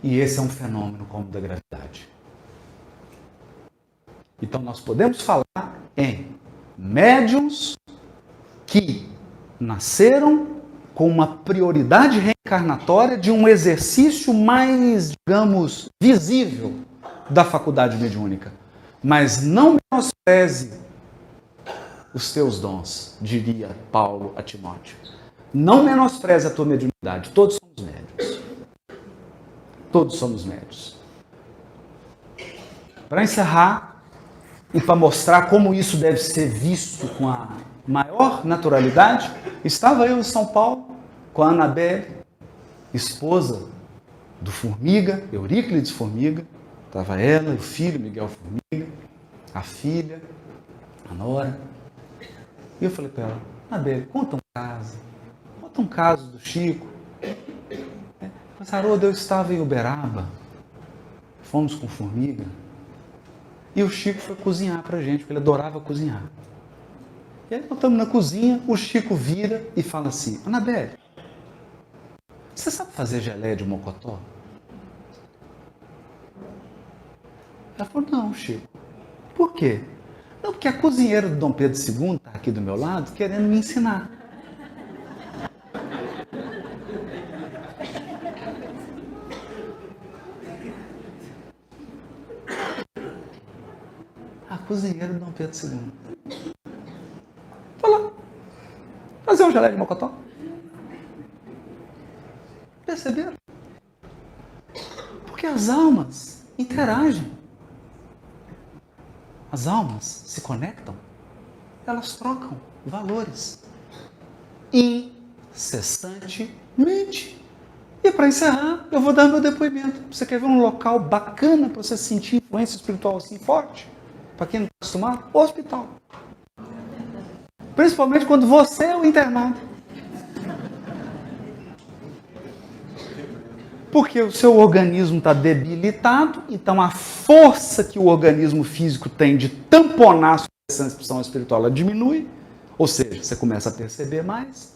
E esse é um fenômeno como o da gravidade. Então nós podemos falar em médiuns que nasceram com uma prioridade reencarnatória de um exercício mais, digamos, visível da faculdade mediúnica. Mas não menospreze os teus dons, diria Paulo a Timóteo. Não menospreze a tua mediunidade. Todos somos médiuns. Todos somos médiuns. Para encerrar e para mostrar como isso deve ser visto com a maior naturalidade, estava eu em São Paulo com a Anabelle, esposa do Formiga, Euríclides Formiga. Estava ela, o filho Miguel Formiga, a filha, a nora. E eu falei para ela: Anabelle, conta um caso do Chico. Mas, Haroldo, eu estava em Uberaba, fomos com formiga, e o Chico foi cozinhar pra gente, porque ele adorava cozinhar. E aí nós estamos na cozinha, o Chico vira e fala assim: Anabelle, você sabe fazer geleia de mocotó? Ela falou: não, Chico. Por quê? Não, porque a cozinheira do Dom Pedro II está aqui do meu lado querendo me ensinar. A cozinheira do Dom Pedro II. Foi lá fazer um geleia de mocotó. Perceberam? Porque as almas interagem. As almas se conectam. Elas trocam valores incessantemente. E para encerrar, eu vou dar meu depoimento. Você quer ver um local bacana para você sentir influência espiritual assim forte? Para quem não está acostumado, hospital. Principalmente quando você é o internado. Porque o seu organismo está debilitado, então a força que o organismo físico tem de tamponar a sua expressão espiritual, ela diminui. Ou seja, você começa a perceber mais.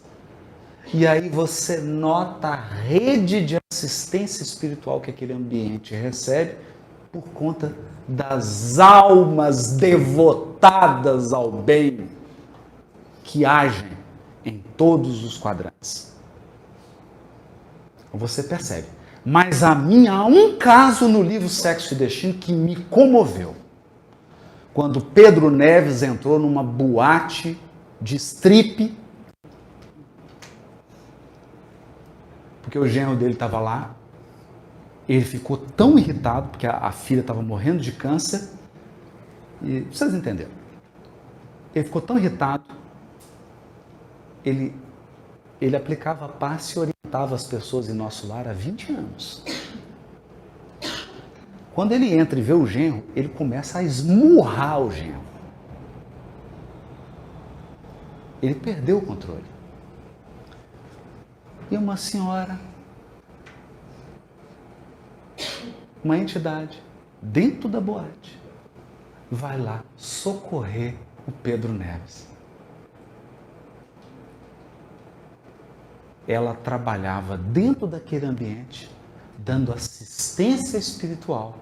E aí você nota a rede de assistência espiritual que aquele ambiente recebe por conta das almas devotadas ao bem que agem em todos os quadrantes. Você percebe. Mas há um caso no livro Sexo e Destino que me comoveu. Quando Pedro Neves entrou numa boate de strip, porque o genro dele estava lá, ele ficou tão irritado, porque a filha estava morrendo de câncer, e vocês entenderam. Ele ficou tão irritado, ele aplicava passe e orientava as pessoas em nosso lar há 20 anos. Quando ele entra e vê o genro, ele começa a esmurrar o genro. Ele perdeu o controle. E uma senhora, uma entidade, dentro da boate, vai lá socorrer o Pedro Neves. Ela trabalhava dentro daquele ambiente, dando assistência espiritual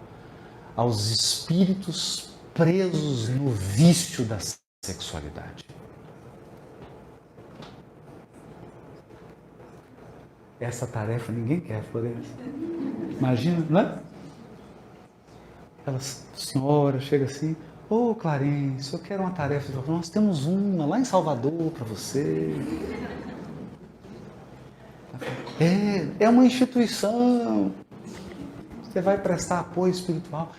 aos espíritos presos no vício da sexualidade. Essa tarefa ninguém quer, Florença. Imagina, não é? Ela, senhora, chega assim: ô Clarence, eu quero uma tarefa. Nós temos uma lá em Salvador para você. É uma instituição. Você vai prestar apoio espiritual.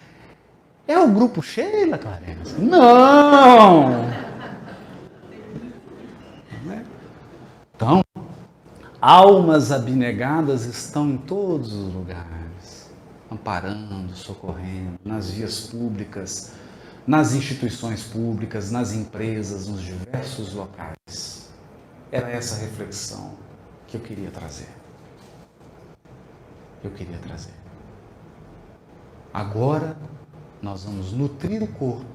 É o grupo Sheila, Clarence? Não! Então, almas abnegadas estão em todos os lugares, amparando, socorrendo, nas vias públicas, nas instituições públicas, nas empresas, nos diversos locais. Era essa reflexão que eu queria trazer. Agora, nós vamos nutrir o corpo,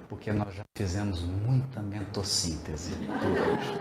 porque nós já fizemos muita mentossíntese por hoje.